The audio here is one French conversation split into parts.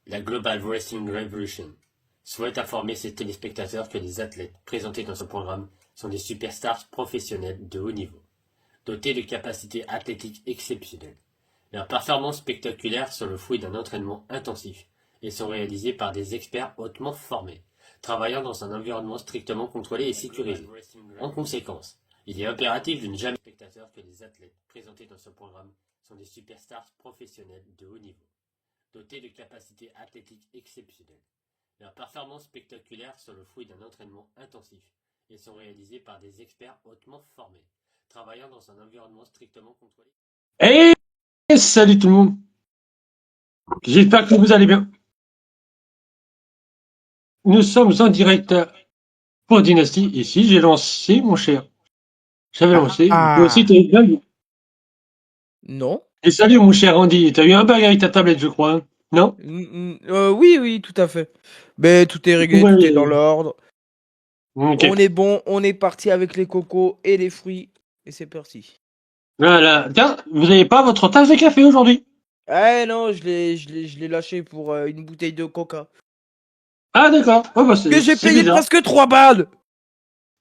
La Global Wrestling Revolution souhaite informer ses téléspectateurs que les athlètes présentés dans ce programme sont des superstars professionnels de haut niveau, dotés de capacités athlétiques exceptionnelles. Leurs performances spectaculaires sont le fruit d'un entraînement intensif et sont réalisées par des experts hautement formés, travaillant dans un environnement strictement contrôlé et sécurisé. En conséquence, il est impératif de ne jamais spectateurs que les athlètes présentés dans ce programme sont des superstars professionnels de haut niveau, dotés de capacités athlétiques exceptionnelles. Leurs performances spectaculaires sont le fruit d'un entraînement intensif et sont réalisées par des experts hautement formés, travaillant dans un environnement strictement contrôlé. Hey, salut tout le monde. J'espère que vous allez bien. Nous sommes en direct pour Dynasty. Ici, j'ai lancé, mon cher. J'avais lancé. Toi aussi, t'as eu bug. Non. Et salut, mon cher Andy. T'as eu un bug avec ta tablette, je crois. Hein, non? Oui, tout à fait. Mais tout est réglé, Ouais. tout est dans l'ordre. Ok. On est bon, on est parti avec les cocos et les fruits. Et c'est parti. Voilà. Tiens, vous n'avez pas votre tasse de café aujourd'hui? Ah non, je l'ai lâché pour une bouteille de coca. Ah, d'accord. Oh, bah, Que j'ai c'est payé bizarre. presque 3 balles.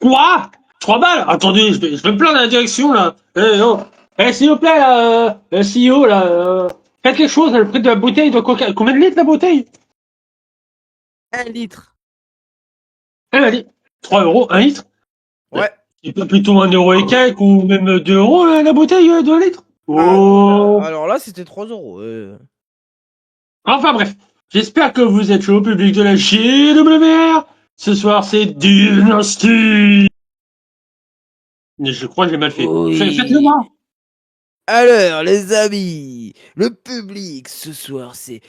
Quoi? 3 balles? Attendez, je vais me plaindre à la direction, là. Oh. S'il vous plaît, CEO, là, faites quelque chose, le prix de la bouteille de coca. Combien de litres, la bouteille? 1 litre. Elle a dit 3 euros, 1 litre. Ouais. C'est pas plutôt 1 euro et quelques ou même 2 euros la bouteille de 1 litre? Oh. Alors là, c'était 3 euros. Enfin bref, j'espère que vous êtes chaud au public de la GWR. Ce soir, c'est Dynasty. Je crois que j'ai mal fait. Oui. Faites-le moi. Alors, les amis, le public ce soir, c'est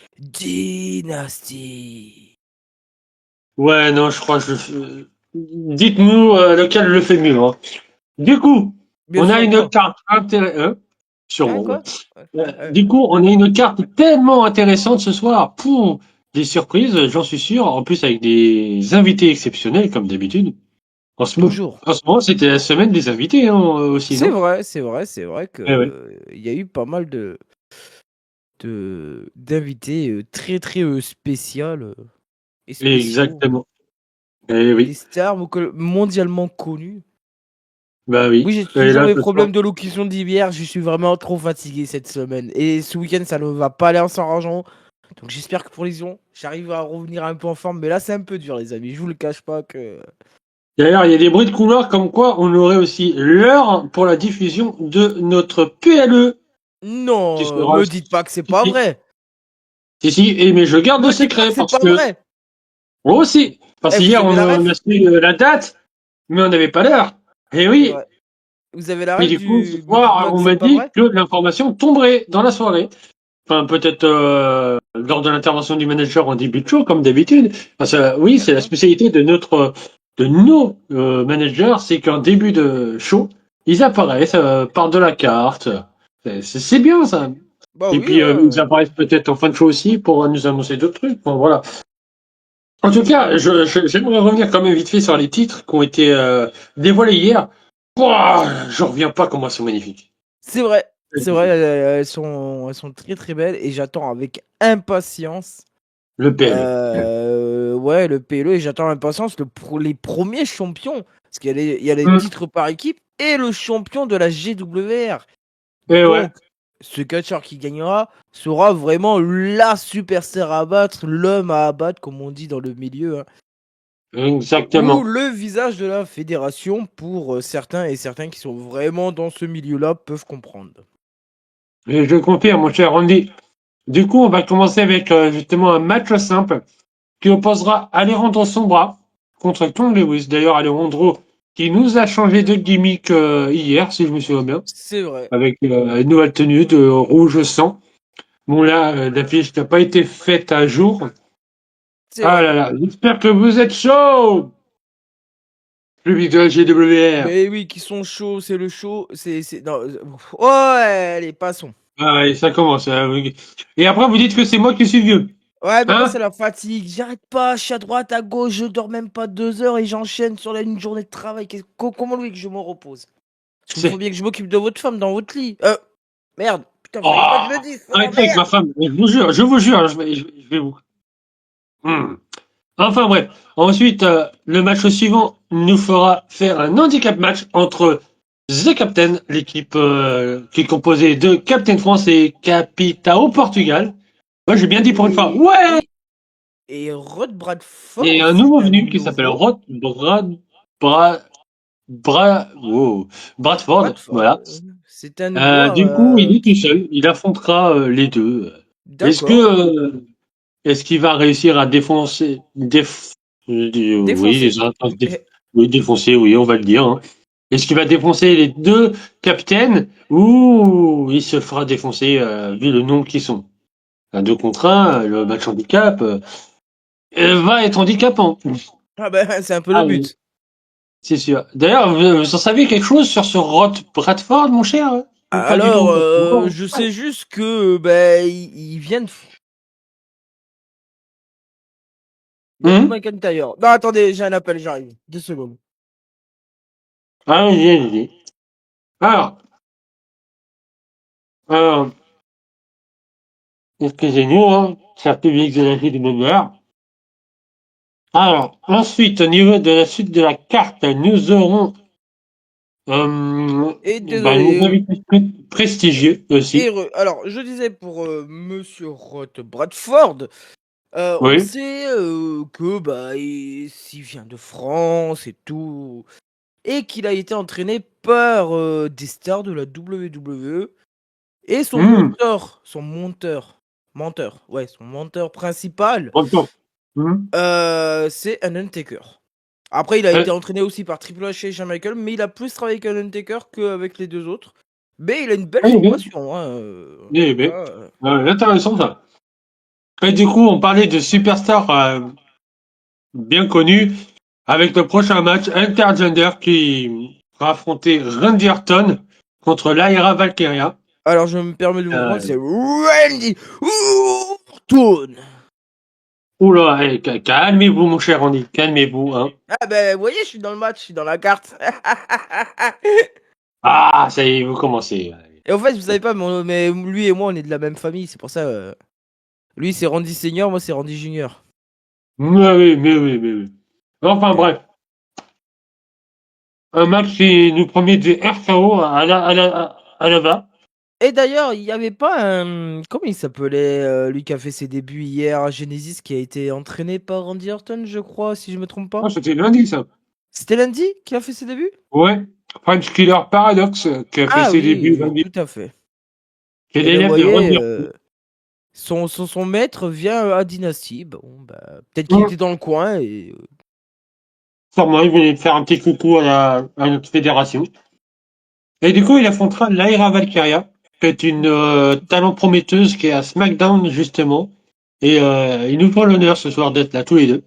Dynasty. Ouais, non, je crois que dites-nous lequel le fait mieux. Hein. Du coup, Bien on a sûr, une moi. carte intéressante. Sûrement, ouais. Quoi? Du coup, on a une carte tellement intéressante ce soir pour des surprises, j'en suis sûr. En plus, avec des invités exceptionnels, comme d'habitude. Toujours. En ce moment, c'était la semaine des invités hein, aussi, C'est non? vrai, c'est vrai Eh ouais. que il y a eu pas mal d'invités très très spéciales et spéciaux. Exactement. Eh Des oui. stars mondialement connues. Bah oui. Oui, j'ai Et toujours là, mes ce soir. problèmes de locution d'hiver. Je suis vraiment trop fatigué cette semaine. Et ce week-end, ça ne va pas aller en s'arrangeant. Donc j'espère que pour les Lions, j'arrive à revenir un peu en forme. Mais là, c'est un peu dur, les amis. Je vous le cache pas que. D'ailleurs, il y a des bruits de couloir comme quoi on aurait aussi l'heure pour la diffusion de notre PLE. Qui Non, sera me aussi. dites pas que c'est pas vrai. Si, mais je garde le Me dites pas secret que c'est parce pas que. vrai. Moi aussi. Parce Eh, vous qu'hier, avez la on a ref? su la date, mais on n'avait pas l'heure. Eh C'est oui. vrai. Vous avez la Et ref du coup, ce du. Me dites-moi soir, que on c'est m'a pas dit vrai? que l'information tomberait dans la soirée. Enfin, peut-être lors de l'intervention du manager en début de show, comme d'habitude. Parce que oui, c'est la D'accord. spécialité de nos managers, c'est qu'en début de show, ils apparaissent par de la carte. C'est bien ça. Bah Et oui, puis ils apparaissent peut-être en fin de show aussi pour nous annoncer d'autres trucs. Bon, voilà. En tout cas, j'aimerais revenir quand même vite fait sur les titres qui ont été dévoilés hier. Pouah, j'en reviens pas comment ils sont magnifiques. c'est vrai. C'est vrai, elles sont très très belles et j'attends avec impatience. Le PLE. Ouais, le PLE et j'attends avec impatience les premiers champions. Parce il y a les Hum. titres par équipe et le champion de la GWR. Et ouais, Donc, ce catcheur qui gagnera sera vraiment la superstar à abattre, l'homme à abattre, comme on dit dans le milieu. Hein. Ou exactement. le visage de la fédération pour certains et certains qui sont vraiment dans ce milieu-là peuvent comprendre. Et je confirme, mon cher Randy. Du coup, on va commencer avec justement un match simple qui opposera Alejandro Sombra contre Tom Lewis. D'ailleurs, Alejandro qui nous a changé de gimmick hier, si je me souviens bien, C'est vrai. avec une nouvelle tenue de rouge sang. Bon là, l'affiche n'a pas été faite à jour. C'est Ah vrai. là là, j'espère que vous êtes chaud, public de la GWR. Mais oui, qui sont chauds, c'est le chaud. Non, ouais, allez, passons. Ah, et ça commence. Oui. Et après, vous dites que c'est moi qui suis vieux. Ouais, mais moi, Hein? c'est la fatigue. J'arrête pas, je suis à droite, à gauche, je dors même pas 2 heures et j'enchaîne sur une journée de travail. Comment lui que je me repose? Parce qu'il faut C'est... bien que je m'occupe de votre femme dans votre lit. Merde, putain, Oh, fallait pas que je le dise. Oh, arrêtez avec merde. ma femme. Je vous jure, je vous jure, je vais vous. Hmm. Enfin bref. Ensuite, le match suivant nous fera faire un handicap match entre The Captain, l'équipe qui est composée de Captain France et Capitao Portugal. Moi, j'ai bien dit pour une fois. Et, Ouais! et, et Rod Et Bradford, un c'est nouveau un venu qui s'appelle nouveau Wow, Bradford. Bradford. Voilà. C'est un nouveau. Du coup, il est tout seul. Il affrontera les deux. Est-ce que D'accord. est-ce qu'il va réussir à défoncer je dis, oui, Défoncé. oui, défoncer, oui, on va le dire. Hein. Est-ce qu'il va défoncer les deux capitaines ou il se fera défoncer vu le nombre qu'ils sont? Un 2 contre 1, le match handicap va être handicapant. Ah ben, c'est un peu le Ah oui, but. c'est sûr. D'ailleurs, vous en savez quelque chose sur ce Rod Bradford, mon cher? Ou pas du Alors, tout? Non. je sais juste que ben, il vient de. Il y a Drew Hum. McIntyre. Non, attendez, j'ai un appel, j'arrive. 2 secondes. Allez, allez. Alors, alors, excusez-nous, hein, cher public de la vie de bonheur. Alors, ensuite, au niveau de la suite de la carte, nous aurons Et nos désolé. invités prestigieux aussi. Alors, je disais pour Monsieur Roth Bradford, on Oui. sait que bah, s'il vient de France et tout, et qu'il a été entraîné par des stars de la WWE, et Hum. son monteur principal, Encore. Hum. c'est un Undertaker. Après, il a été Euh, entraîné aussi par Triple H et Shawn Michaels, mais il a plus travaillé avec un Undertaker qu'avec les deux autres. Mais il a une belle eh bien, formation, hein, eh bien. voilà. Intéressant ça. Et du coup, on parlait de superstars bien connus avec le prochain match intergender qui va affronter Randy Orton contre Lyra Valkyria. Alors, je me permets de vous reprendre, Euh, c'est Randy Orton. Oula, calmez-vous, mon cher Randy, calmez-vous. Hein. Ah ben, vous voyez, je suis dans le match, je suis dans la carte. Ah, ça y est, vous commencez. Et en fait, vous savez pas, mais lui et moi, on est de la même famille, c'est pour ça. Lui, c'est Randy Senior, moi, c'est Randy Junior. Mais oui. Enfin bref, un match qui nous promet des RKO à la va. Et d'ailleurs, il y avait pas un. Comment il s'appelait, lui qui a fait ses débuts hier à Genesis, qui a été entraîné par Randy Orton, je crois, si je me trompe Oh, pas. c'était lundi, ça. C'était lundi qui a fait ses débuts? Ouais. French Killer Paradox qui a fait Ah ses débuts oui, lundi. tout à fait. Qui est Et ben, vous l'élève de voyez, Randy. son maître vient à Dynasty. Bon, bah, peut-être qu'il Hum, était dans le coin et. Sûrement, il venait de faire un petit coucou à notre fédération. Et du coup, il affrontera Lyra Valkyria, qui est une talent prometteuse qui est à SmackDown, justement. Et ils nous font l'honneur ce soir d'être là tous les deux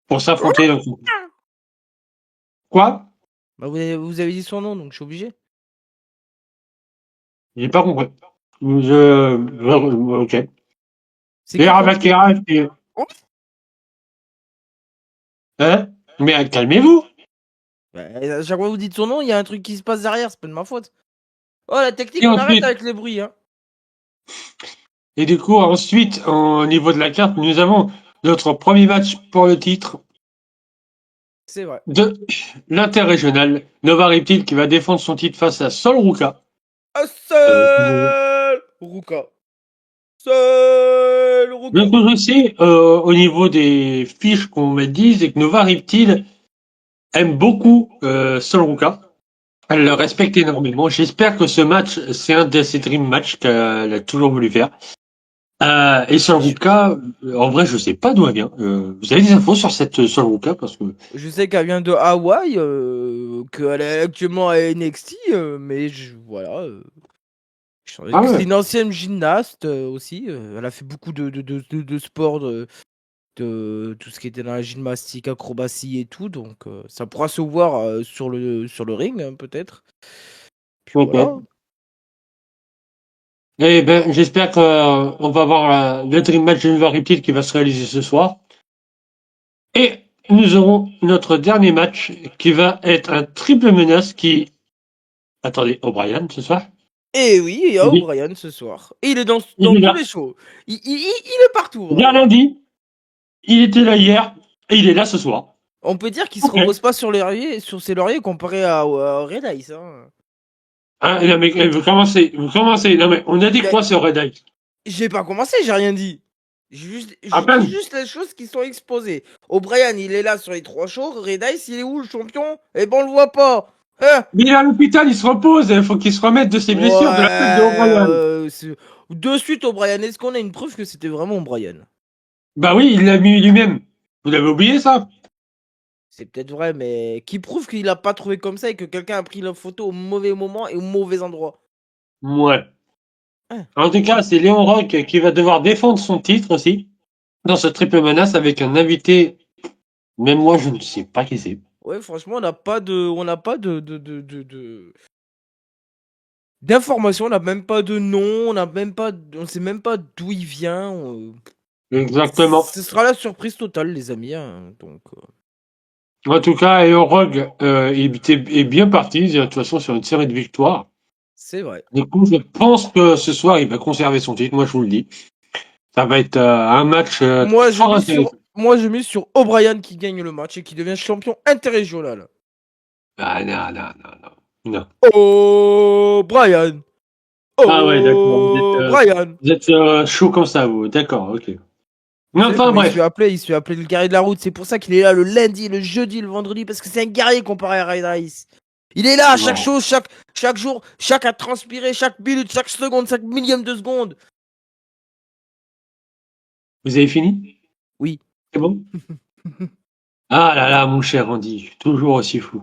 pour s'affronter. Quoi? Bah, vous avez dit son nom, donc je suis obligé. J'ai pas compris. Ok. C'est qui Lyra qu'on dit? Valkyria, Oh, hein? Mais calmez-vous. bah, à chaque fois que vous dites son nom, il y a un truc qui se passe derrière, c'est pas de ma faute. Oh, la technique, Et on arrête ensuite, avec les bruits, hein. et du coup, ensuite, au niveau de la carte, nous avons notre premier match pour le titre C'est vrai. de l'interrégional. Nova Reptile qui va défendre son titre face à Sol Ruka. Un Euh, seul Ruka. Seul Le Ruka. que je sais, au niveau des fiches qu'on me dise, c'est que Nova Reptile aime beaucoup Sol Ruka. Elle le D'accord. respecte énormément. J'espère que ce match, c'est un de ses dream matchs qu'elle a toujours voulu faire. Et Sol Je, Ruka, en vrai, je sais pas d'où elle vient. Vous avez des infos sur cette Sol Ruka parce que je sais qu'elle vient de Hawaï, qu'elle est actuellement à NXT, mais voilà. ah C'est ouais. une ancienne gymnaste aussi. Elle a fait beaucoup de sports, de tout ce qui était dans la gymnastique, acrobatie et tout. Donc ça pourra se voir sur le ring, hein, peut-être. Puis Ok. voilà. Eh ben, j'espère qu'on va avoir le dream match de Nova Reptile qui va se réaliser ce soir. Et nous aurons notre dernier match qui va être un triple menace qui... Attendez, O'Brien ce soir? Et oui, il y a Il est, O'Brien ce soir. Et il est dans, il dans est tous là. les shows. Il est partout, Bien O'Brien. lundi. Il était là hier et il est là ce soir. On peut dire qu'il se Ok. repose pas sur ses lauriers comparé à Red Ice. Hein. Hein, non, mais vous commencez. Non, mais on a dit Mais quoi sur Red Eye? j'ai pas commencé, j'ai rien dit. À Je dis peine. juste les choses qui sont exposées. O'Brien, il est là sur les 3 shows. Red Ice, il est où le champion? Eh ben, on le voit pas. Hein? Mais il est à l'hôpital, il se repose. Il faut qu'il se remette de ses blessures de la tête de O'Brien. De suite, O'Brien. Est-ce qu'on a une preuve que c'était vraiment O'Brien? Bah oui, il l'a mis lui-même. Vous l'avez oublié ça? C'est peut-être vrai, mais qui prouve qu'il a pas trouvé comme ça et que quelqu'un a pris la photo au mauvais moment et au mauvais endroit? Ouais. Hein. En tout cas, c'est Léon Rock qui va devoir défendre son titre aussi dans ce triple menace avec un invité. Même moi, je ne sais pas qui c'est. Ouais, franchement, on n'a pas d'informations, on n'a même pas de nom, on sait même pas d'où il vient. Exactement. Ce sera la surprise totale, les amis. Hein, donc, En tout cas, Léon Rock est bien parti, de toute façon, sur une série de victoires. c'est vrai. Du coup, je pense que ce soir, il va conserver son titre. Moi, je vous le dis. Ça va être un match fort intéressant. Moi, je mise sur O'Brien qui gagne le match et qui devient champion interrégional. Ah non, non, non, non. Non. O'Brien. Ah ouais, d'accord. O'Brien. Vous êtes chaud comme ça, vous. D'accord, ok. Vous Non, savez enfin, comment bref. il se fait appeler le guerrier de la route. C'est pour ça qu'il est là le lundi, le jeudi, le vendredi, parce que c'est un guerrier comparé à Ray Rice. Il est là à chaque Non. chose, chaque jour, chaque à transpirer, chaque minute, chaque seconde, chaque millième de seconde. Vous avez fini? Oui. C'est bon? Ah là là, mon cher Andy, toujours aussi fou.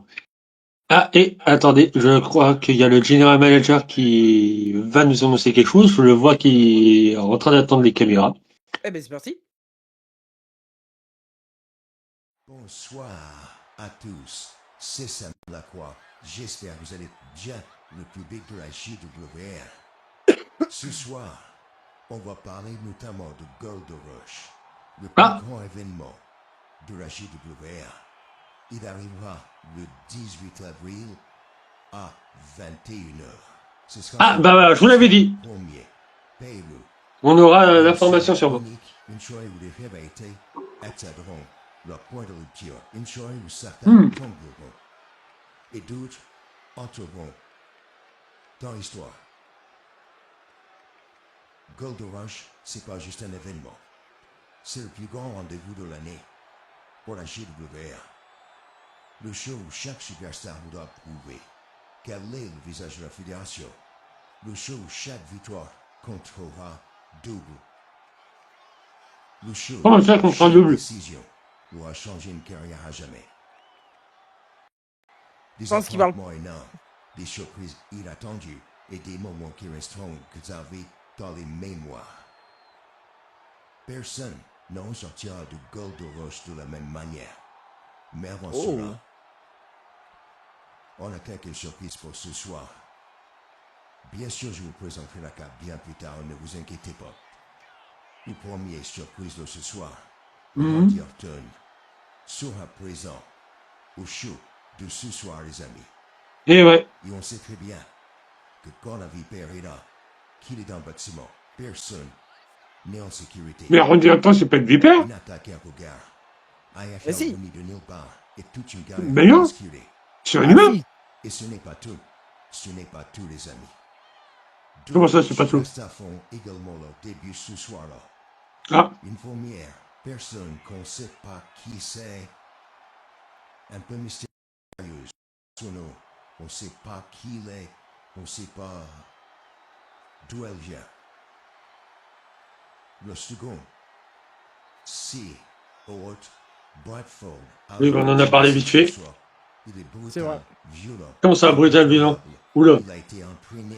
Ah, et attendez, je crois qu'il y a le general manager qui va nous annoncer quelque chose. Je le vois qui est en train d'attendre les caméras. Eh ben c'est parti. Bonsoir à tous, c'est Sam Lacroix. J'espère que vous allez bien, le public de la JWR. Ce soir, on va parler notamment de Gold Rush, le plus grand événement de la JWR. Il arrivera le 18 avril à 21h. Ah, bah voilà, je vous l'avais dit. On aura l'information sur vous. Une soirée où les rivalités atteindront leur point de rupture. Une soirée où certains tomberont et d'autres entreront dans l'histoire. Gold Rush, c'est pas juste un événement. C'est le plus grand rendez-vous de l'année pour la JWR. Le show où chaque superstar voudra prouver quel est le visage de la fédération. Le show où chaque victoire comptera double. Le show Comment ça qu'on prend double? décision doit changer une carrière à jamais. Des pense qu'il parle. affrontements énormes, des surprises inattendues et des moments qui resteront gravés dans les mémoires. Personne n'en sortira de Gold Rush de la même manière. Mais avant cela, on a quelques surprises pour ce soir. Bien sûr, je vous présenterai la carte bien plus tard, ne vous inquiétez pas. Le premier surprise de ce soir, Randy Orton, sera présent au show de ce soir, les amis. Et ouais. Et on sait très bien que quand la vipère est là, qu'il est dans le bâtiment, personne n'est en sécurité. Mais Randy Orton, c'est pas une vipère? Une attaque à regard. Mais si. venu de nulle part et toute une Mais galerie non. basculée. C'est un humain. si. Et ce n'est pas tout. Ce n'est pas tout, les amis. Comment ça, c'est pas tout? Superstars font également leur début ce soir-là. Ah, Une première personne qu'on ne sait pas qui c'est. Un peu mystérieuse. Son nom. On ne sait pas qui il est. On ne sait pas d'où elle vient. Le second, c'est Howard Bradford. oui, on en a parlé vite fait. Il est brutal, C'est vrai. violent. Comment ça, brutal, violent? Oula. Il a été entraîné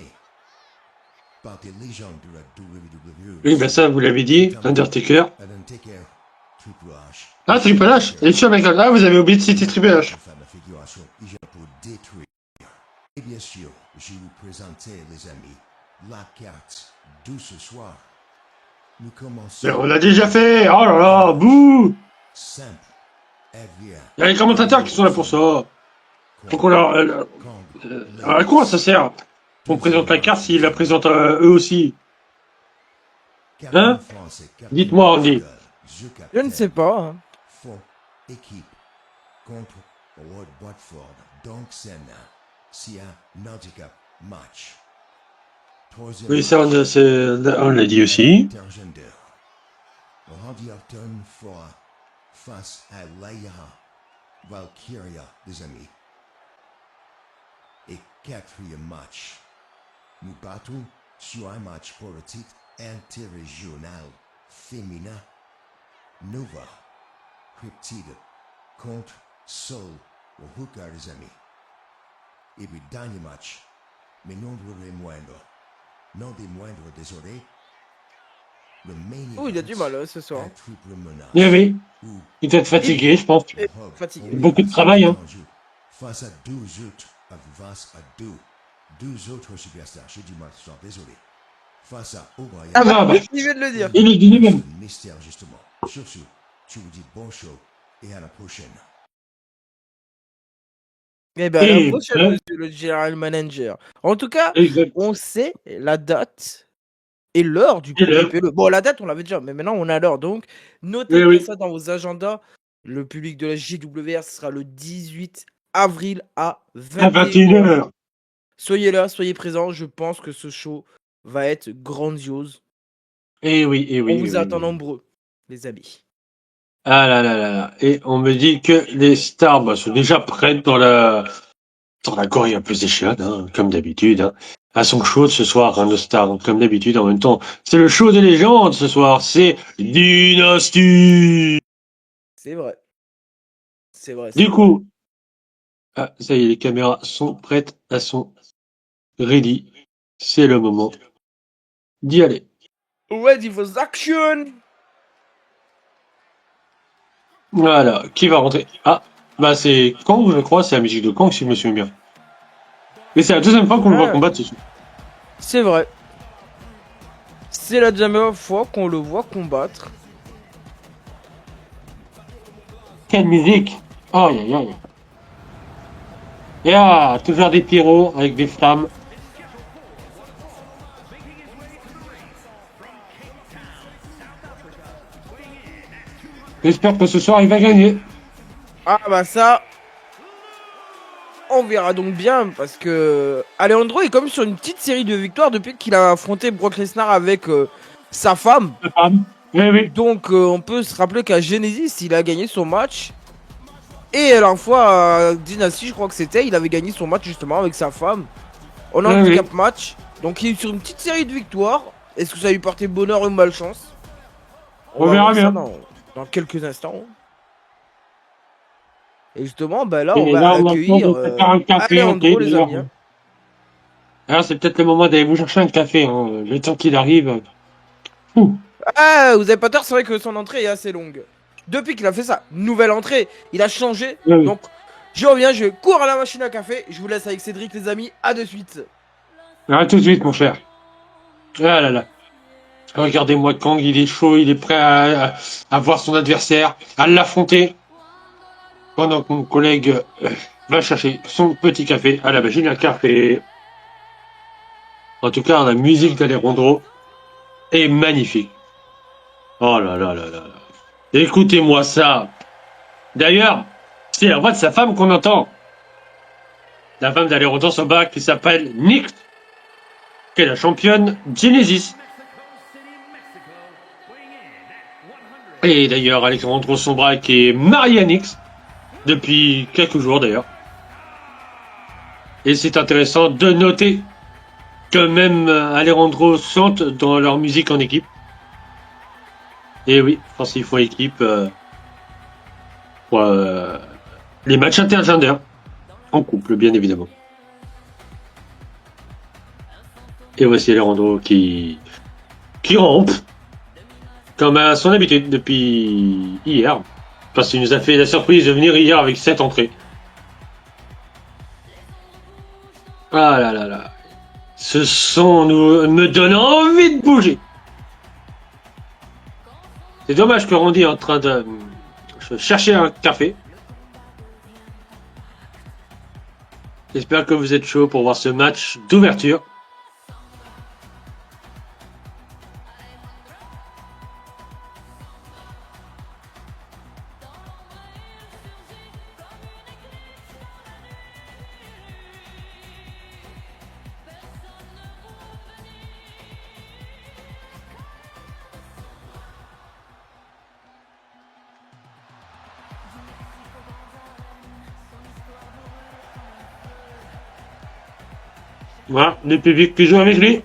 par des légendes de la WWE. Oui, ben ça, vous l'avez dit. Undertaker. Undertaker, Triple H. Ah, Triple H. Et sûr, mec. Ah, vous avez oublié de citer Triple H. Enfin, la figuration, il vient pour détruire. Et bien sûr, je vais vous présenter, les amis, la carte de ce soir. Nous commençons. Mais on l'a déjà fait. Oh là là, bouh. Simple. Il y a les commentateurs qui sont là pour ça. Faut qu'on leur... à quoi ça sert? On présente la carte s'ils la présentent eux aussi. Hein? Dites-moi, Andy. The Je captain. ne sais pas. Hein. Font équipe contre World Watford. Donc c'est un handicap match. Troisième Oui, ça, match. on l'a dit aussi. Intergender. Randy Orton fera face à Laia Valkyria, des amis. Et quatrième match. Nous battons sur un match pour le titre interrégional féminin. Nova Cryptide contre Soul au Hooker, les amis. Et puis dernier match, mais non des moindres. Non des moindres, désolé. Le main Oh, il a event, du mal ce soir. un triple menace. Oui, oui. Où Il doit être fatigué, je pense. Et fatigué. Beaucoup de travail, hein. Face à deux autres, face à deux autres superstars. J'ai du mal ce soir, désolé. Face à O'Brien. Ah bah, Il vient de le dire. il est dit lui-même. Le mystère, justement. Sur ce, je vous dis bon show et à la prochaine. Eh ben, à la Et, prochaine, hein. monsieur le general manager. En tout cas, Exact. on sait la date et l'heure du Et l'heure. PPPE. Bon, la date, on l'avait déjà, mais maintenant, on a l'heure. Donc, notez Oui, bien oui. ça dans vos agendas. Le public de la JWR, ce sera le 18 avril à À 21h. 21h. Soyez là, soyez présents. Je pense que ce show va être grandiose. Et oui, et oui. On et vous oui, attend oui. nombreux, les amis. Ah là là là là. Et on me dit que les stars sont déjà prêtes dans la Gorilla PlayStation, hein, comme d'habitude. Hein. À son show de ce soir, hein, nos stars, comme d'habitude. En même temps, c'est le show des légendes ce soir. C'est Dynasty. C'est vrai. C'est vrai. Du coup, ah, ça y est, les caméras sont prêtes, elles sont ready. C'est le moment d'y aller. Ready for action! Voilà, qui va rentrer? Ah, bah c'est Kang, je crois, c'est la musique de Kang si je me souviens bien. Mais c'est la deuxième fois qu'on le voit combattre ce soir. C'est vrai. C'est la deuxième fois qu'on le voit combattre. Quelle musique! Aïe aïe aïe. Et ah, toujours des pyros avec des flammes. J'espère que ce soir il va gagner. Ah bah ça, on verra donc bien parce que Alejandro est comme sur une petite série de victoires depuis qu'il a affronté Brock Lesnar avec sa femme. La femme. Oui, oui. Donc on peut se rappeler qu'à Genesis, il a gagné son match. Et la fois à Dynasty, je crois que c'était, il avait gagné son match justement avec sa femme. On a un Oui, handicap match. Donc il est sur une petite série de victoires. Est-ce que ça lui portait bonheur ou malchance? On va verra voir ça bien. dans quelques instants. Et justement, bah là, Et on va là, on a accueillir le temps de faire un café, Alejandro, ok, les d'ailleurs. amis. Hein. Alors, c'est peut-être le moment d'aller vous chercher un café, hein. Le temps qu'il arrive. Ouh. Ah, vous avez pas tort, c'est vrai que son entrée est assez longue. Depuis qu'il a fait sa nouvelle entrée, il a changé. Oui, oui. Donc, je reviens, je cours à la machine à café. Je vous laisse avec Cédric, les amis. À de suite. À tout de suite, mon cher. Ah là là. Regardez-moi Kang, il est chaud, il est prêt à voir son adversaire, à l'affronter. Pendant que mon collègue va chercher son petit café à la machine à café. En tout cas, la musique d'Alejandro est magnifique. Oh là là là là là. Écoutez-moi ça. D'ailleurs, c'est la voix de sa femme qu'on entend. La femme d'Alejandro Soba qui s'appelle Nyx, qui est la championne Genesis. Et d'ailleurs, Alejandro Sombra qui est marié à Nyx depuis quelques jours d'ailleurs. Et c'est intéressant de noter que même Alejandro chante dans leur musique en équipe. Et oui, je pense qu'il faut équipe pour les matchs intergender en couple, bien évidemment. Et voici Alejandro qui rampe comme à son habitude depuis hier. Parce qu'il nous a fait la surprise de venir hier avec cette entrée. Ah là là là. Ce son me donne envie de bouger. C'est dommage que Randy est en train de chercher un café. J'espère que vous êtes chaud pour voir ce match d'ouverture. Voilà, le public qui joue avec lui.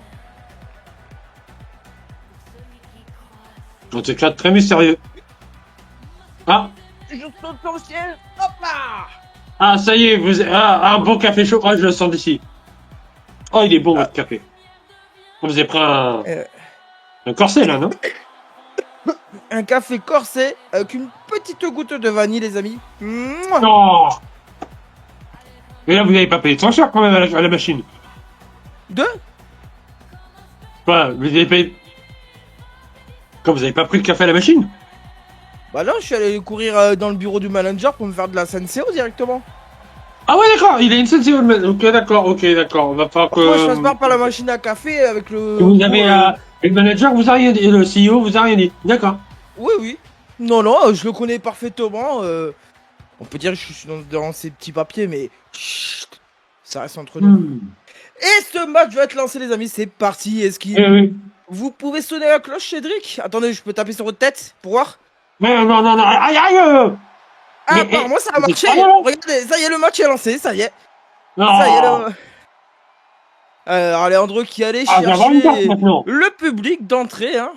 On s'éclate très mystérieux. Ah, Je saute dans le ciel. Hop là. ah, ça y est, un bon café chaud. Ah, je le sens d'ici. Oh, il est bon, votre café. Vous avez pris un corset, là, non? Un café corsé avec une petite goutte de vanille, les amis. Mouah. Non. Et là, vous n'avez pas payé trop cher, quand même, à la machine. Deux. Quoi, vous avez payé... Quand vous n'avez pas pris le café à la machine? Bah non, je suis allé courir dans le bureau du manager pour me faire de la Senseo directement. Ah ouais, d'accord, il a une senseo, ok, d'accord, on va falloir que... Moi, je passe pas par la machine à café avec le... Vous avez le manager vous a rien dit, le CEO vous a rien dit, d'accord. Oui, oui. Non, non, je le connais parfaitement. On peut dire que je suis dans ces petits papiers, mais... Chut, ça reste entre nous. Et ce match va être lancé, les amis, c'est parti. Est-ce qu'il... Oui. Vous pouvez sonner la cloche, Cédric? Attendez, je peux taper sur votre tête pour voir? Mais non, aïe. Ah, Mais, apparemment, ça a mais marché. c'est pas bon. Regardez, ça y est, le match est lancé, ça y est. Non. Ça y est, là. Alors, Alejandro qui allait Ah, j'avais une carte chercher maintenant. le public d'entrée, hein.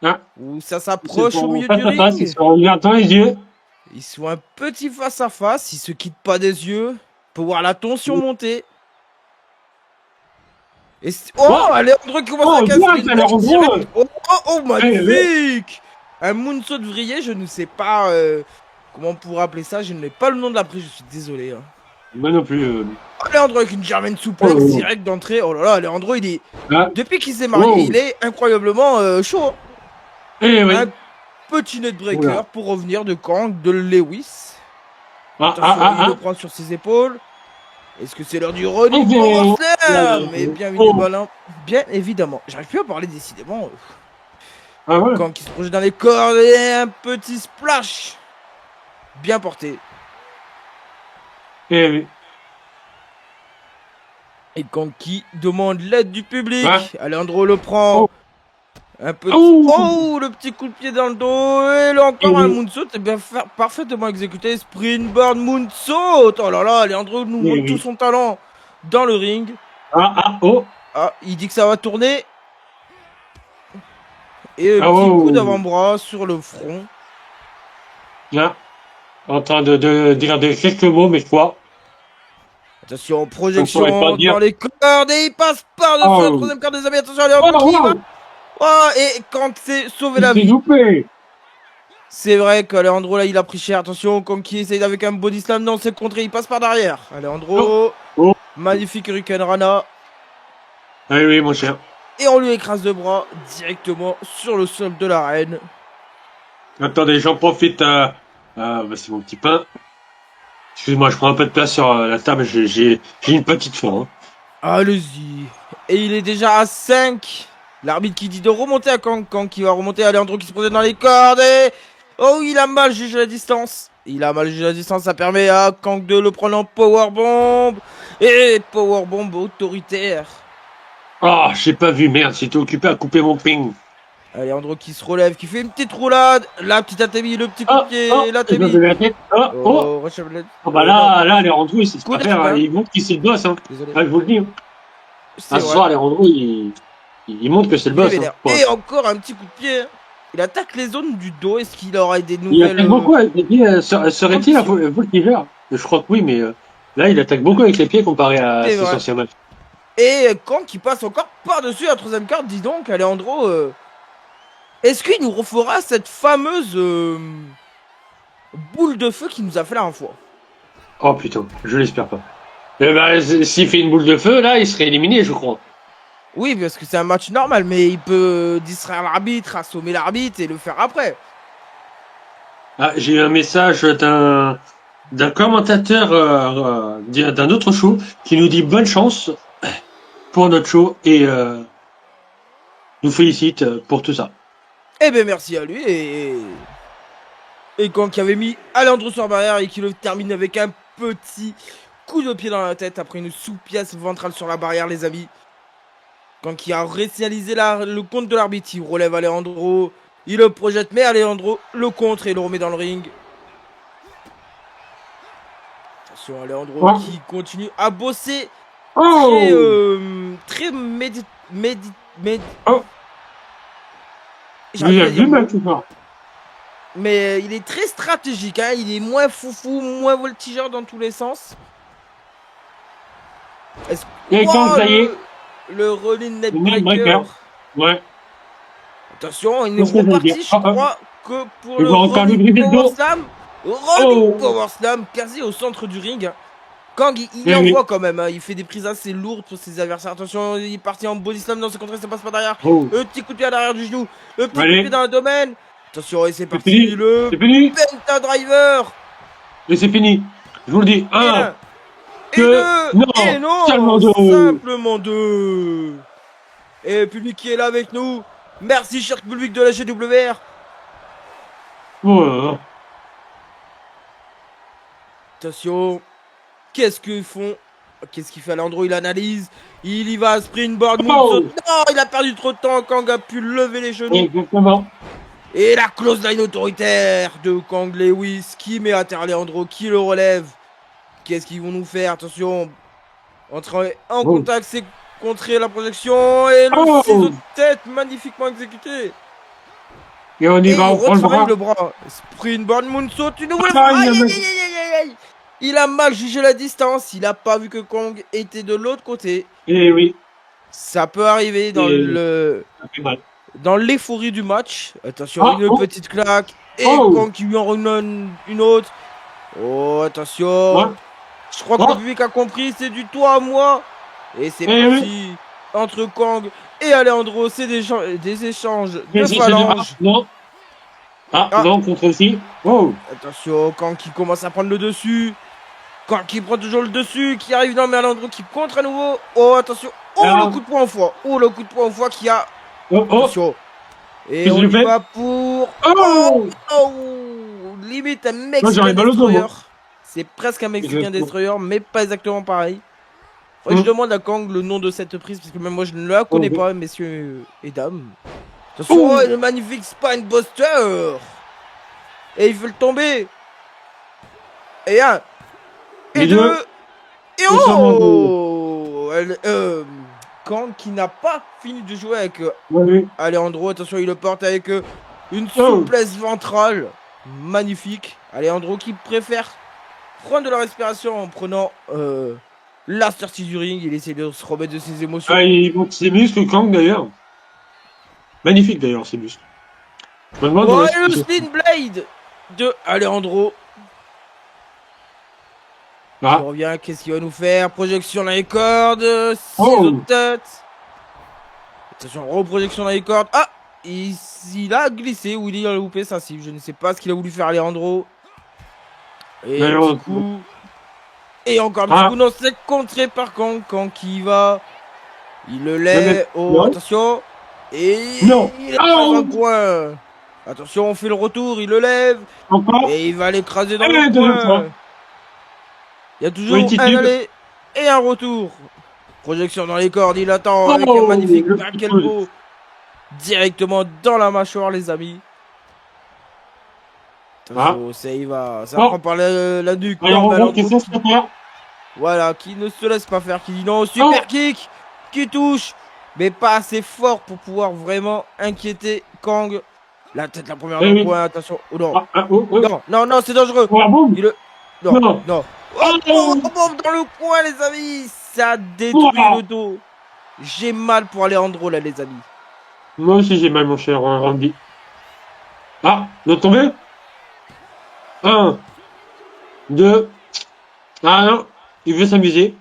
Hein, Où ça s'approche au milieu face du à face, ils ring. se regardent dans les yeux. Ils sont un petit face à face, ils se quittent pas des yeux. On peut voir la tension monter. Et oh, Alejandro qui commence à casser bien, une Alejandro. direct. Oh, magnifique. Un moonsault vrillé, je ne sais pas comment on pourrait appeler ça. Je n'ai pas le nom de la prise, je suis désolé. Hein. Moi non plus. Alejandro avec une German suplex direct d'entrée. Oh là là, Alejandro, il est... Ah. Depuis qu'il s'est marié, il est incroyablement chaud. Eh oui. Un petit net breaker Oula. pour revenir de Kang, de Lewis. Ah, Attention, il le prend sur ses épaules. Est-ce que c'est l'heure du running power slam? Mais bien évidemment. J'arrive plus à parler décidément. Ah ouais. Kang qui se projette dans les cordes et un petit splash. Bien porté. Eh oui. Et Kang qui demande l'aide du public. Ouais. Alejandro le prend. Oh. Un petit... Oh. Oh, le petit coup de pied dans le dos. Et là encore un Oui. moonsault. Et bien parfaitement exécuté. Springboard moonsault. Oh là là, Alejandro nous montre tout son talent dans le ring. Oh. Ah, il dit que ça va tourner. Et un petit coup d'avant-bras sur le front. Là. En train de dire quelques mots, mais quoi? Attention, projection pas dire. dans les cordes. Et il passe par-dessus la troisième corde des amis. Attention, Alejandro qui va... Oh, et quand c'est sauvé la vie. Loupé. C'est vrai qu'Alejandro là il a pris cher. Attention, Kang qui essaye avec un body slam. Non, c'est contré. Il passe par derrière. Alejandro. Oh. Magnifique Hurricane Rana. Ah oui, mon cher. Et on lui écrase le bras directement sur le sol de l'arène. Attendez, j'en profite. C'est mon petit pain. Excuse-moi, je prends un peu de place sur la table. J'ai une petite faim. Hein. Allez-y. Et il est déjà à 5. L'arbitre qui dit de remonter à Kang. Kang qui va remonter à Alejandro qui se projette dans les cordes. Et... oh, il a mal jugé la distance. Il a mal jugé la distance. Ça permet à Kang de le prendre en powerbomb. Et powerbomb autoritaire. Oh, j'ai pas vu, merde. J'étais occupé à couper mon ping. Alejandro qui se relève, qui fait une petite roulade. La petite Atemi, le petit coup de pied. La Atemi. Oh, bah là, Alejandro, il sait pas faire. Il montre qu'il c'est le boss. Hein. Désolé. Ah, je vous le dis. Ce soir, Alejandro, il montre que c'est le boss. Hein. Et encore un petit coup de pied. Il attaque les zones du dos. Est-ce qu'il aurait des nouvelles... Il attaque beaucoup avec les pieds. Serait-il un voltiger? Je crois que oui, mais là, il attaque beaucoup avec les pieds comparé à ses anciens matchs. Et Kang qui passe encore par-dessus la troisième carte. Dis donc, Alejandro... est-ce qu'il nous refera cette fameuse boule de feu qu'il nous a fait la dernière fois? Oh putain, je l'espère pas. Eh ben, s'il fait une boule de feu, là, il serait éliminé, je crois. Oui, parce que c'est un match normal, mais il peut distraire l'arbitre, assommer l'arbitre et le faire après. Ah, j'ai eu un message d'un commentateur d'un autre show qui nous dit bonne chance pour notre show et nous félicite pour tout ça. Eh ben merci à lui et Kang qui avait mis Alejandro sur la barrière et qui le termine avec un petit coup de pied dans la tête après une sous-pièce ventrale sur la barrière, les amis. Kang qui a réalisé le compte de l'arbitre, il relève Alejandro, il le projette, mais Alejandro le contre et le remet dans le ring. Attention, Alejandro qui continue à bosser Oh très Oh Il j'arrive y pas a à dire du le mot. match ou pas? Mais il est très stratégique, hein. Il est moins foufou, moins voltigeur dans tous les sens. Est-ce Et quand Wow, ça y est, le rolling net le net breaker. breaker. Ouais, Attention, il est qu'est-ce que je veux dire? reparti, je crois que pour Il le va encore lui running briser le power dos. slam. Running Oh power slam, quasi au centre du ring. Kang, il Eh oui. envoie quand même, hein. Il fait des prises assez lourdes pour ses adversaires. Attention, il est parti en body slam dans ce contrée, ça passe pas derrière. Oh Le petit coup de pied à l'arrière du genou. Le petit coup de Allez. pied dans le domaine. Attention, et c'est C'est parti. fini. Le C'est fini. Penta Driver. Et c'est fini. Je vous le dis. Et Un. l'un. Et deux, deux. non, Et non. seulement deux. Simplement deux. Et le public qui est là avec nous. Merci, cher public de la GWR. Oh. Attention. Qu'est-ce qu'ils font? Qu'est-ce qu'il fait Alejandro? Il analyse. Il y va. Springboard. Moonsault. Non, il a perdu trop de temps. Kang a pu lever les genoux. Exactement. Et la clothesline autoritaire de Kang Lewis. Qui met à terre Alejandro? Qui le relève? Qu'est-ce qu'ils vont nous faire? Attention. Entrer en contact, c'est contrer la projection. Et le ciseau de tête magnifiquement exécuté. Et on y va, on prend le bras. Springboard Moonsault. Une nouvelle Ah, fois. il y a Aïe, même- aïe, aïe, aïe, aïe, aïe. Il a mal jugé la distance. Il a pas vu que Kang était de l'autre côté. Eh oui, Ça peut arriver dans Et- le ça fait mal. dans l'euphorie du match. Attention, Ah, une oh. petite claque. Et Oh. Kang qui lui en redonne une autre. Oh, attention. Ouais. Je crois que Oh. le public a compris. C'est du toi à moi. Et c'est Eh parti. Entre Kang et Alejandro. C'est des échanges de Mais c'est phalanges. non. Ah, Ah. non, contre aussi. Oh. Attention, Kang qui commence à prendre le dessus. Kang qui prend toujours le dessus. Qui arrive dans mais Alejandro qui contre à nouveau. Oh, attention. Oh, Ah. le coup de poing en foie. Oh, le coup de poing en foie qui a. Oh, oh. Attention. Et Qu'est-ce on que je y fais va pour. Oh. Oh, limite un Moi, Mexican j'arrive à le dos, Destroyer. moi. C'est presque un Mexican Exactement. Destroyer, mais pas exactement pareil. Faudrait que je demande à Kang le nom de cette prise, parce que même moi je ne la connais Oh. pas, messieurs et dames. Attention, Oh. oh, le magnifique Spinebuster. Et il veut le tomber. Et un. Et Les deux. deux. Et Tout ça, mon oh Kang qui n'a pas fini de jouer avec Oui. Alejandro, attention, il le porte avec une Oh. souplesse ventrale magnifique. Alejandro qui préfère prendre de la respiration en prenant la sortie du ring. Il essaie de se remettre de ses émotions. Ah, il monte ses muscles, Kang, d'ailleurs. Magnifique, d'ailleurs, ses muscles. Je me demande Oh, où et est-ce le qu'il- spin blade de Alejandro. Ah. Il revient, qu'est-ce qu'il va nous faire? Projection dans les cordes, ciseaux Oh. de tête. Attention, reprojection dans les cordes. Ah, il a glissé ou il a loupé sa cible. Je ne sais pas ce qu'il a voulu faire Alejandro. Et un Alors, petit coup. Et encore un petit Ah. coup. Non, c'est contré par Kang. Kang qui va. Il le lève. mais- Oh, non. attention. Et Non. il a Oh. pas un coin. Attention, on fait le retour. Il le lève. Encore. Et il va l'écraser dans Et le deuxième fois. coin. Il y a toujours Petite un tube. aller et un retour. Projection dans les cordes, il attend Oh, avec un magnifique le back petit elbow directement dans la mâchoire, les amis. Attention, ça y va, ça Oh. prend par la nuque. Alors, Non, on mais voit alors, qu'il faut se faire. voilà, qui ne se laisse pas faire, qui dit non, super Oh. kick, qui touche, mais pas assez fort pour pouvoir vraiment inquiéter Kang. La tête, la première Eh dans le oui. coin, attention. Oh non, Oh. non, non, non, c'est dangereux. Oh, boum. Il le... Non, Non. non. Oh, Oh. oh, oh, dans le coin, les amis. Ça détruit Oh. le dos. J'ai mal pour Alejandro, là, les amis. Moi aussi, j'ai mal, mon cher Randy. Ah, l'autre tombé. 1, 2. Ah non, il veut s'amuser.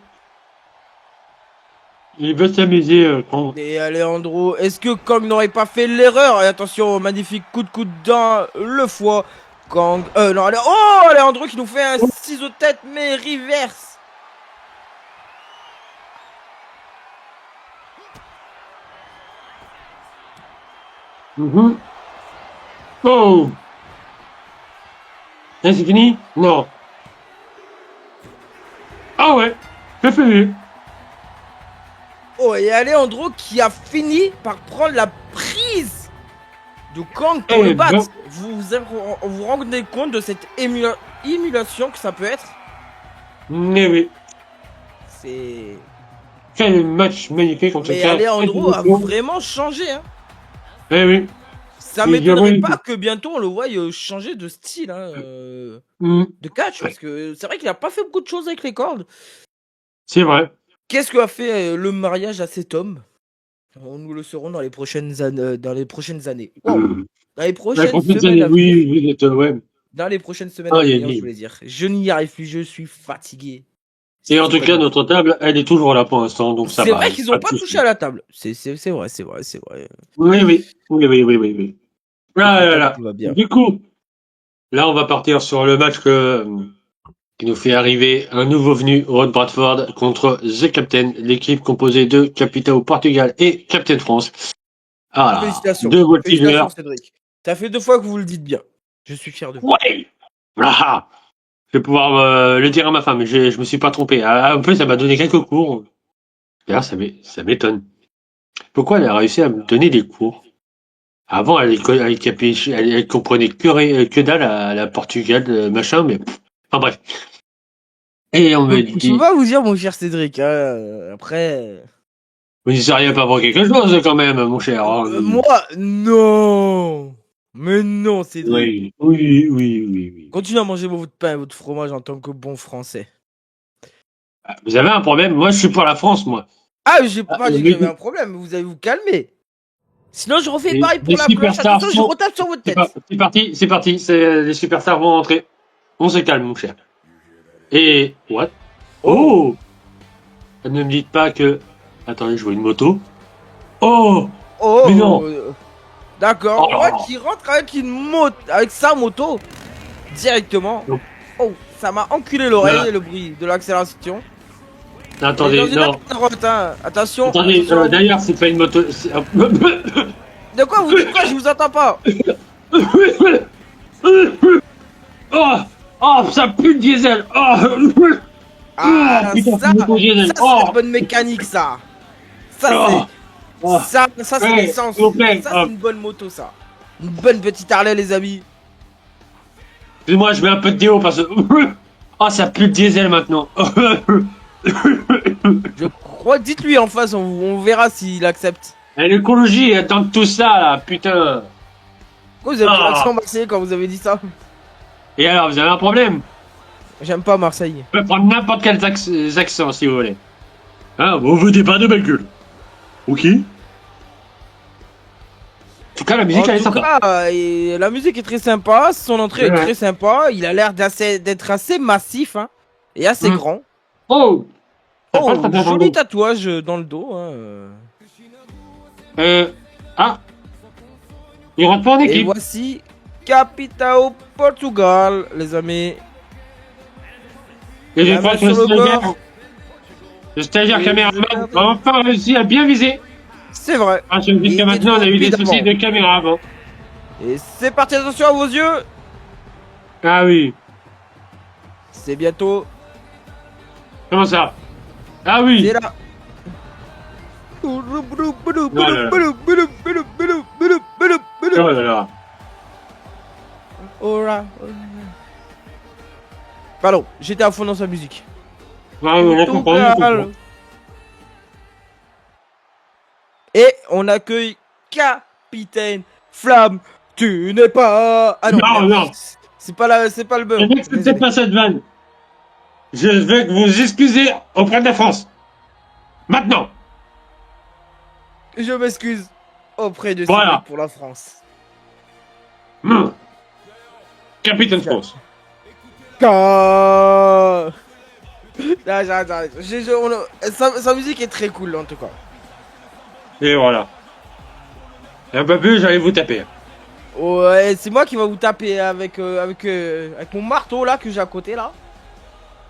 Il veut s'amuser, Kang. Et Alejandro, est-ce que Kang n'aurait pas fait l'erreur? Et attention, magnifique coup de coude dans le foie. Kang, non, oh, Alejandro qui nous fait un ciseau de tête, mais reverse. Mhm. Oh. Et c'est fini? Non. Ah ouais, c'est fini. Oh, et Alejandro qui a fini par prendre la prise de Kang pour Eh le battre. ben. Vous rendez compte de cette émulation que ça peut être? Mais oui. C'est Quel match magnifique en tout Mais cas. Alejandro a vraiment changé. Hein. Eh oui. Ça Et m'étonnerait Giroud, pas que bientôt on le voie changer de style de catch. Parce que c'est vrai qu'il a pas fait beaucoup de choses avec les cordes. C'est vrai. Qu'est-ce que a fait le mariage à cet homme? Nous le saurons dans les prochaines années. Dans les prochaines années. Wow. Dans les La prochaines prochaine semaines année, à venir. oui, vous êtes, ouais. Dans les prochaines semaines à Aïe, venir, aïe, je aïe. voulais dire. Je n'y arrive plus, je suis fatigué. Et en tout C'est cas, pas notre table, elle est toujours là pour l'instant, donc ça C'est va. vrai qu'ils pas ont de pas soucis. touché à la table. C'est vrai. Oui, oui. Oui, oui, oui, oui, oui. La Ah là table, là. tout va bien. Du coup, là, on va partir sur le match qui nous fait arriver un nouveau venu, Rod Bradford, contre The Captain, l'équipe composée de Capitao Portugal et Captain France. Voilà. Félicitations. Deux Félicitations, voltigeurs. Cédric. Ça fait 2 fois que vous le dites bien. Je suis fier de vous. Ouais! Ah, je vais pouvoir le dire à ma femme, je me suis pas trompé. Ah, en plus, elle m'a donné quelques cours. D'ailleurs, ça m'étonne. Pourquoi elle a réussi à me donner des cours? Avant, elle comprenait que dalle à la Portugal, machin, mais enfin bref. Et on me Je peux dit, pas vous dire, mon cher Cédric. Après. vous n'y seriez pas pour quelque chose quand même, mon cher. Hein. Moi, non. Mais non, Cédric. Oui, oui, oui, oui, oui. Continuez à manger votre pain et votre fromage en tant que bon français. Ah, vous avez un problème? Moi, je suis pour la France, moi. Ah, j'ai pas dit que mais- j'avais un problème. Vous allez vous calmer. Sinon, je refais Les- pareil pour les la cloche. superstars Attention, je sont- retape sur votre C'est tête. c'est parti, c'est parti. Les superstars vont rentrer. On se calme, mon cher. Et what? Oh! Ne me dites pas que. Attendez, je vois une moto. Oh! Oh, Mais non. D'accord. Oh. Moi qui rentre avec une moto, avec sa moto directement. Non. Oh, ça m'a enculé l'oreille Voilà. le bruit de l'accélération. Attendez, Et dans une non. autre droite, hein. Attention. Attendez, attention. d'ailleurs, c'est pas une moto. De quoi vous dites quoi? Je vous entends pas. Oh! Oh, ça pue le diesel! Oh! Ah, putain, ça, c'est une moto diesel. ça c'est Oh. une bonne mécanique, ça. Ça Oh. c'est, Oh. ça c'est Ouais, l'essence. s'il vous plaît. Ça c'est une bonne moto, ça. Une bonne petite Harley, les amis. Excuse-moi, je mets un peu de déo parce que. Oh, ça pue le diesel maintenant! Je crois. Dites-lui en face, on verra s'il accepte. Et l'écologie, elle tente tout ça là, putain! Pourquoi vous avez pris Ah. l'accent marseillais quand vous avez dit ça? Et alors, vous avez un problème? J'aime pas Marseille. Vous pouvez prendre n'importe quel accent si vous voulez. Hein, vous votez pas de ma gueule. Ok? En tout cas, la musique, elle est En tout sympa. cas, la musique est très sympa, son entrée est Ouais. très sympa, il a l'air d'être assez massif hein, et assez Mm. grand. Oh! Oh, Ça passe, ça passe, joli ça tatouage dans le dos. Hein. Ah! Il rentre pas en Et équipe. voici Capitao Portugal, les amis. Et j'ai la pas main que le sur le stagiaire. bord. Le stagiaire Et caméraman regardez. a enfin réussi à bien viser. C'est vrai. Parce que Il jusqu'à était maintenant, on a eu des trop soucis de rapide caméra avant. Et c'est parti, attention à vos yeux. Ah oui. C'est bientôt. Comment ça? Ah oui. C'est là. Oh là là. Ora. Pardon, j'étais à fond dans sa musique. Ah, on a compris, on a compris. Et on accueille Capitaine Flamme. Tu n'es pas. Ah non, Non, merde. non. C'est pas le beurre. Je n'accepte Désolé. pas cette vanne. Je vais vous excuser auprès de la France. Maintenant. Je m'excuse auprès de Voilà. Cédric pour la France. Capitaine France. Ah, j'arrête. Sa musique est très cool en tout cas. Et voilà. Et un peu plus, j'allais vous taper. Ouais, c'est moi qui va vous taper avec mon marteau là que j'ai à côté là.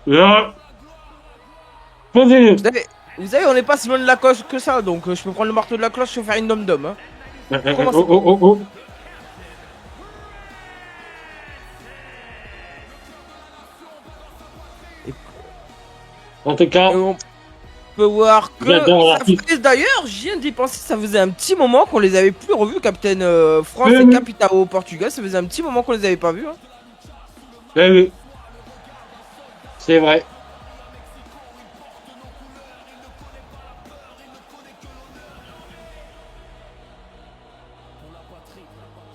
Là. Posez-le. Vous savez, on n'est pas si loin de la cloche que ça, donc je peux prendre le marteau de la cloche et faire une dom-dom. Hein. Comment ça Oh. En tout cas, Et on peut voir que J'adore ça l'artiste. fait- d'ailleurs, je viens d'y penser, ça faisait un petit moment qu'on les avait plus revus, Capitaine France Oui, et oui. Capitao au Portugal, ça faisait un petit moment qu'on les avait pas vus. Hein. eh oui. C'est vrai.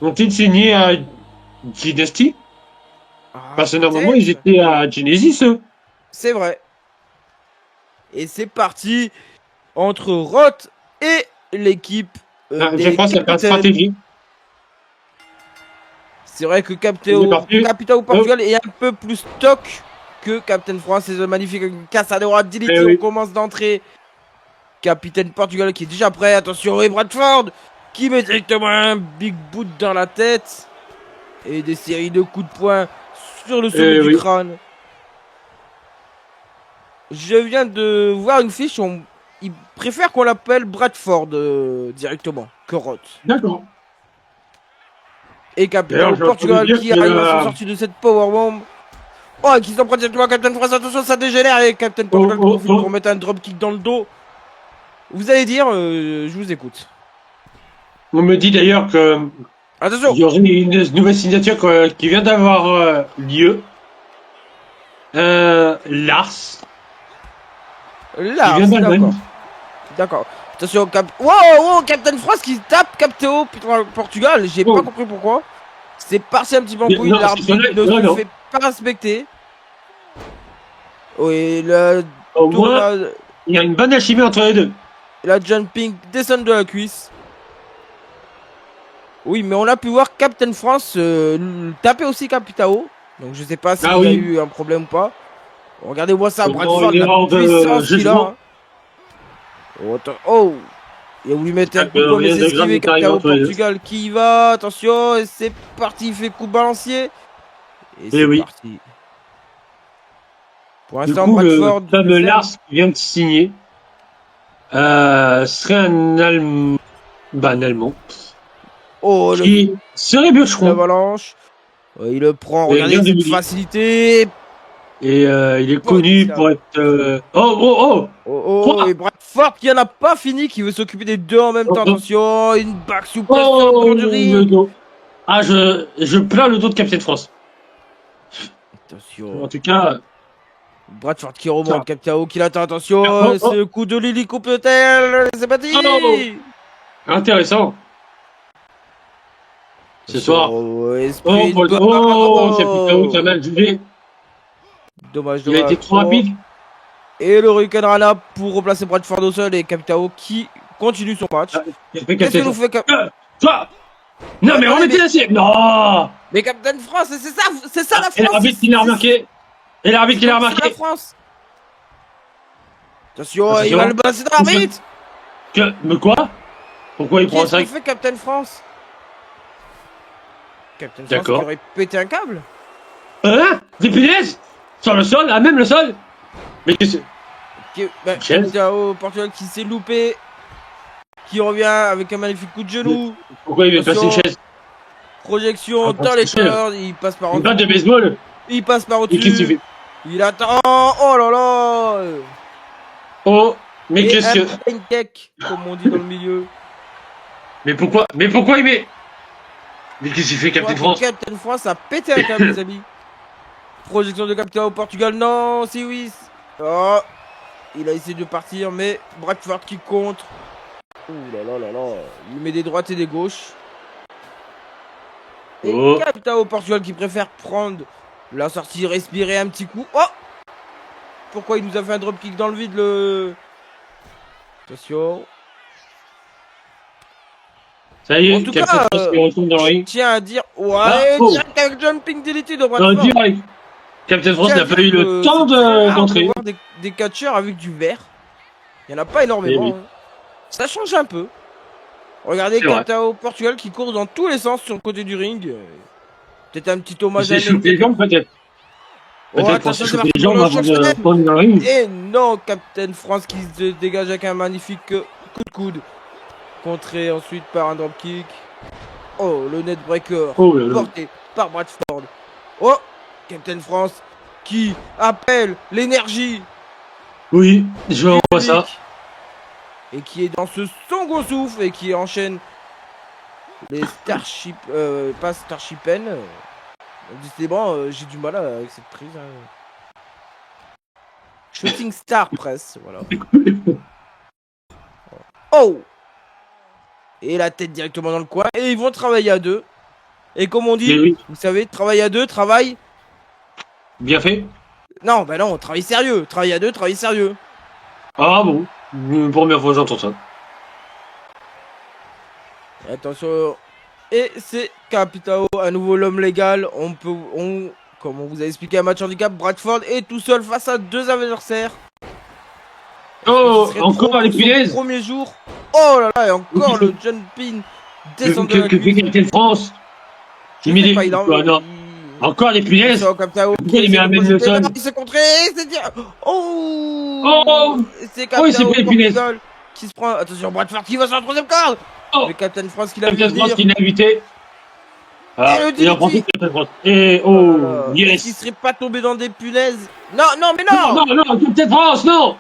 Ont-ils signé à Dynasty? Ah, Parce que normalement, ils peut-être. étaient à Genesis, eux. C'est vrai. Et c'est parti entre Roth et l'équipe Ah, je des pense que c'est pas capitaines. stratégie. C'est vrai que Il est parti. Capitao Oh, Portugal est un peu plus stock que Captain France. C'est magnifique avec une casse à droite. eh Diliti, on oui. commence d'entrer. Capitaine Portugal qui est déjà prêt. Attention, et Bradford qui met directement un big boot dans la tête. Et des séries de coups de poing sur le sommet Eh du oui. crâne. Je viens de voir une fiche. Il préfère qu'on l'appelle Bradford directement que Roth. D'accord. Et Capitao D'ailleurs, j'ai entendu Portugal dire qui que arrive à s'en sortir de cette powerbomb. Oh, qui s'en prend directement à Captain France. Attention, ça dégénère. Et Captain Portugal qui profite pour mettre un dropkick dans le dos. Vous allez dire, je vous écoute. On me dit d'ailleurs que Attention. il y aurait une nouvelle signature qui vient d'avoir lieu. Lars. Là, Qui vient d'Allemagne. d'accord. D'accord. Attention, wow, wow, Captain France qui tape Capitao Portugal. J'ai Oh. pas compris pourquoi. C'est parti un petit peu en Mais couille. non, L'arbitre c'est ne non, se non. fait pas respecter. Oui, le Au moins, tournage. il y a une bonne alchimie entre les deux. La jumping descend de la cuisse. Oui, mais on a pu voir Captain France taper aussi Capitao. Donc je sais pas s'il Ah a oui. eu un problème ou pas. Regardez-moi ça, Dans Bradford, la l'erreur de puissance qu'il a. jugement. Hein. Oh, oh, il a voulu mettre un coup de poing, mais c'est esquivé. Capitao Portugal qui y va. Attention, et c'est parti. Il fait coup balancier. Et c'est oui. parti. Pour Du l'instant, coup, Bradford. le fameux Lars qui vient de signer serait un Allemand. Bah, un Allemand. Oh, Qui serait bûcheron. l'avalanche. Il le prend. Et Regardez vient cette de facilité. Et il est connu pour être. Oh, oh, oh! Oh, Quoi? et Bradford qui en a pas fini, qui veut s'occuper des deux en même temps. Oh, oh. Attention, une back souplesse sur le Oh, bord du le ring. dos. Ah, je plains le dos de Captain France. Attention. En tout cas, Bradford qui remonte, ça. Capitao qui l'attend. Attention, Oh, oh. ce coup de l'hélicoptère. C'est parti. Oh, intéressant. Ce soir. Oh, Oh, Paul. Oh, Capitao qui a mal jugé. Dommage, Il a été trop rapide. Et le Hurricane Rana pour remplacer Bradford au sol et Capitao qui continue son match. Qu'est-ce que nous fait Toi! Non, mais remettez la cible! Non! Mais Captain France, c'est ça la France! Et l'arbitre qui l'a remarqué! Et l'arbitre qui l'a remarqué! La France! Attention, il va le balancer dans l'arbitre! Mais quoi? Pourquoi il prend ça? Qu'est-ce que fait Captain France? Captain France qui aurait pété un câble? Hein? Des punaises? Sur le sol? À même le sol? Mais qu'est-ce que... Capitao Portugal qui s'est loupé. Qui revient avec un magnifique coup de genou. Pourquoi il veut passer une chaise? Projection dans les cordes. Il passe par en une batte de baseball. Il passe par au-dessus. Qu'est-ce qu'il fait? Il attend. Oh là là. Oh, mais qu'est-ce que... pancake, comme on dit dans le milieu. Mais pourquoi il met... Mais qu'est-ce qu'il fait, Captain France? Captain France a pété un câble, les amis. Projection de Capitao au Portugal. Non, c'est oui. Oh. Il a essayé de partir, mais Bradford qui contre. Ouh là là là là. Il met des droites et des gauches. Et Capitao au Portugal qui préfère prendre la sortie, respirer un petit coup. Oh! Pourquoi il nous a fait un dropkick dans le vide, le... Attention. Ça y est, en tout Captain cas, France qui retourne dans le ring. Tiens à dire... Ouais, direct avec jumping DDT de Bradford. Non, direct. Captain France n'a pas eu le temps d'entrer. On va voir des catcheurs avec du vert. Il n'y en a pas énormément. Oui. Hein. Ça change un peu. Regardez Capitao Portugal qui court dans tous les sens sur le côté du ring. Peut-être un petit hommage à lui. Les jambes, peut-être. Peut-être pour se les jambes avant de prendre dans le ring. Et non, Captain France qui se dégage avec un magnifique coup de coude. Contré ensuite par un dropkick. Oh, le net breaker. Porté par Bradford. Oh, Captain France qui appelle l'énergie. Oui, je vois ça. Et qui est dans ce second souffle et qui enchaîne les Starship, pas Starshipen. Décidément, j'ai du mal avec cette prise. Hein. Shooting Star Press, voilà. Oh! Et la tête directement dans le coin. Et ils vont travailler à deux. Et comme on dit, Mais oui, vous savez, travail à deux, travail. bien fait. Non, bah non, travail sérieux. Travail à deux, travail sérieux. Ah bon, première fois que j'entends ça. Et attention. Et c'est Capitao, à nouveau l'homme légal. Comme on vous a expliqué, un match handicap, Bradford est tout seul face à deux adversaires. Oh, Ce serait encore trop les pour son punaises. premier jour. Oh là là, et encore le John Pin descend de la Que fait cuisse. Captain France? Je Il met sais des... pas, Quoi, non. Encore des punaises. Attention, Capitao Pourquoi il met un essaie de poser- Mendelssohn? Il s'est contré, c'est dire. Oh, Oh, c'est oh, il s'est Capitao pris les punaises. Portugal qui se prend. Attention, Bradford qui va sur la troisième corde. Oh, Le Captain France qui l'a vu Captain France venir. qui l'a évité. Ah, Et le il en DDT. profite, Captain France. Et Oh oh, là là. Est-ce qu'il yes. serait pas tombé dans des punaises? Non, non, mais Non, non. non, non, Captain France, non.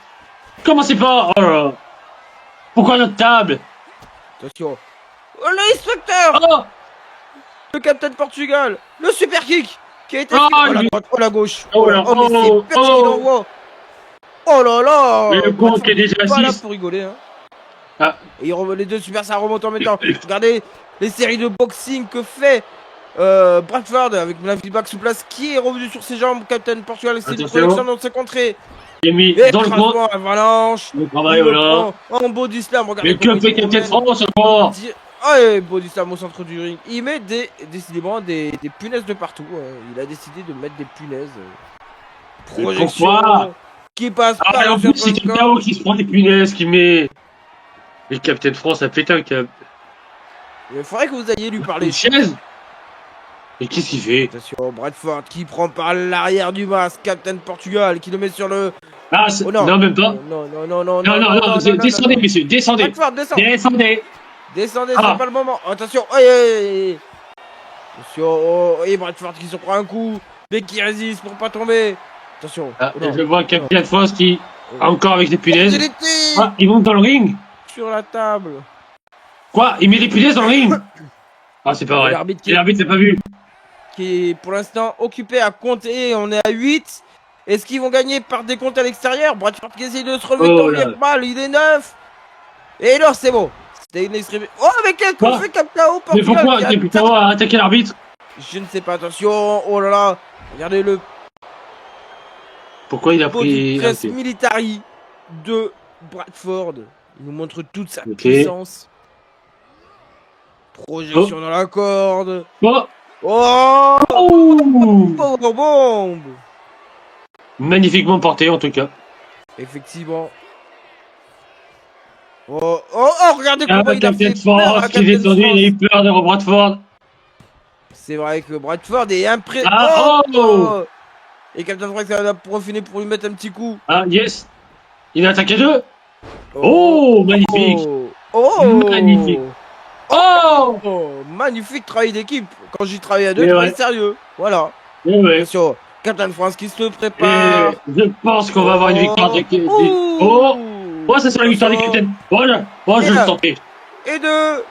Commencez pas. Oh là là. Pourquoi notre table? Attention. Oh, l'inspecteur. Oh, Le Captain Portugal. Le super kick qui a été Oh, oh la lui. droite, oh la gauche. Oh Oh, là, oh, mais oh, c'est perché, il oh. envoie. Oh là là. Le compte qui est déjà pas là 6. pour rigoler. Hein. Ah. Et les deux super ça remonte en même temps. Regardez les séries de boxing que fait Bradford avec la feedback sous place qui est revenu sur ses jambes. Captain Portugal, c'est une Attention. projection dans ses contrées. Il est mis Et dans le compte. avalanche. Le travail, Il le voilà. prend en body slam. Regardez Mais comment que il fait se Captain promène. France encore? Ah, et body slam au centre du ring. Il met décidément des punaises de partout. Il a décidé de mettre des punaises. Mais Projection pourquoi? qui passe Ah, par en le plus, c'est Captain Capitao qui se prend des punaises, qui met. Et Captain France a pété un câble. Il faudrait que vous alliez lui parler. Une chaise? Et qu'est-ce qu'il fait? Attention, Bradford qui prend par l'arrière du masque, Captain Portugal qui le met sur le. Ah, Oh non, même pas. Non, non, non, non, Non, non, non, descendez, non. messieurs, descendez. Bradford, descend. Descendez. Descendez, Ah. c'est pas le moment. Attention, aïe, aïe, aïe. Attention, oh, et Bradford qui se prend un coup, mais qui résiste pour pas tomber. Attention. Ah, Oh non. je vois Captain France qui. Encore avec des Oh, punaises. DDT Ah, il monte dans le ring. sur la table. Quoi? Il met des punaises dans le ring? Ah, c'est pas vrai. L'arbitre Et l'arbitre l'a pas vu. qui est pour l'instant occupé à compter. On est à 8. Est-ce qu'ils vont gagner par des comptes à l'extérieur? Bradford qui essaie de se relever Oh tant là. bien que mal. Il est 9. Et alors, c'est bon. C'était une extrême. Oh, mais quel coup Quoi? fait Capitao Mais Portugal pourquoi qui a- Capitao a attaqué l'arbitre? Je ne sais pas. Attention. Oh là là. Regardez le Pourquoi il a body pris. press Ok. military de Bradford. Il nous montre toute sa Ok. puissance. Projection dans la corde. Oh! Oh, Oh! powerbomb. Magnifiquement porté en tout cas. Effectivement. Oh, oh, oh, regardez Ah, comment il a fait Captain peur à France qui est Captain descendu, il a eu France. peur de Bradford. C'est vrai que Bradford est impressionnant. Ah, oh! Et Captain France a profiné pour lui mettre un petit coup. Ah, yes! Il a attaqué deux! Oh! Magnifique! Oh, Magnifique. Oh! Oh, magnifique travail d'équipe. Quand j'y travaille à deux, Mais travail ouais. sérieux. Voilà. Eh ouais. Attention, Captain France qui se Et prépare. je pense qu'on va avoir une victoire de. Oh, Oh! Oh, ça sera la victoire des Attention. Captain! Voilà! Oh, je Et le là. sentais! Et deux.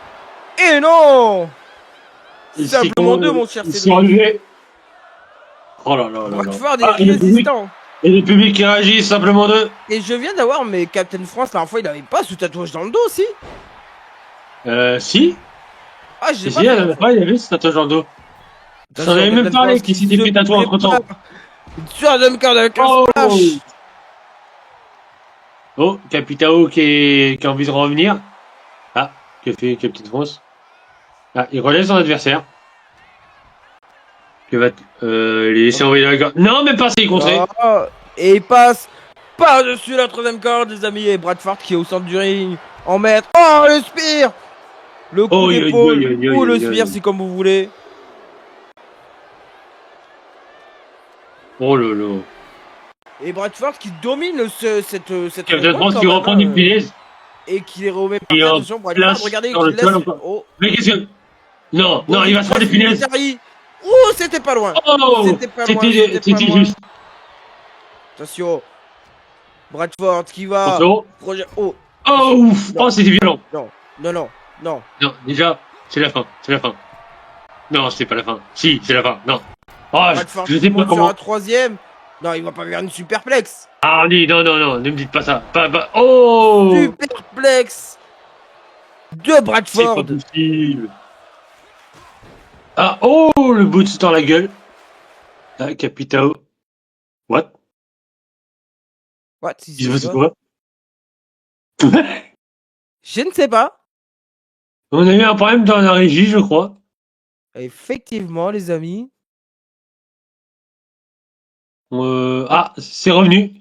Et non. Ils Simplement sont- deux, mon cher Ils Cédric. sont enlevés! Oh là là là là! Bradford Ah, est et le public- résistant. et le public qui réagit simplement deux! Et je viens d'avoir, mais Captain France, la dernière fois, il avait pas ce tatouage dans le dos aussi. Si? Ah, j'ai Si, pas si, fait elle avait pas, il avait ce tatouage dans le dos. Attention, J'en avais même Captain parlé France qu'il qui s'était se fait tatouer entre temps. prépare. Sur la deuxième corde avec un Oh! splash. Oh, Capitao qui a envie de revenir. Ah, que fait Captain France? Ah, il relève son adversaire. Il va laisser envoyer la garde. Non, même pas, c'est contré. Ah, et il passe par-dessus la troisième corde, les amis. Et Bradford qui est au centre du ring. En maître. Oh, le spear. Le coup Oh, d'épaule. yo, Ou le yo, spear, yo. si comme vous voulez. Oh là là. Et Bradford qui domine cette Captain rencontre France quand qui même, reprend hein. des punaises. Et qui les remet par Et terre. en Attention, Bradford, place regardez, sur le qui laisse. sol encore. Oh, Mais qu'est-ce que. Non, non, il va se prendre des punaises. Oh, c'était pas loin. Oh! C'était pas loin, C'était pas loin. juste. Attention. Bradford qui va. Attention. Oh, Oh, ouf! Non. Oh, c'était violent. non, non, non, non. Non, déjà, c'est la fin. C'est la fin. Non, c'est pas la fin. Si, c'est la fin. Non. Oh, Bradford je qui sais pas monte sur comment. la troisième. Non, il va pas vers une superplex. Ah, oui, non, non, non, ne me dites pas ça. Pas. Oh! Superplex de C'est pas Bradford. possible. Ah, oh, le boot dans la gueule. Ah, Capitao. What? What? Il se passe quoi? Je ne sais pas. On a eu un problème dans la régie, je crois. Effectivement, les amis. Ah, c'est revenu.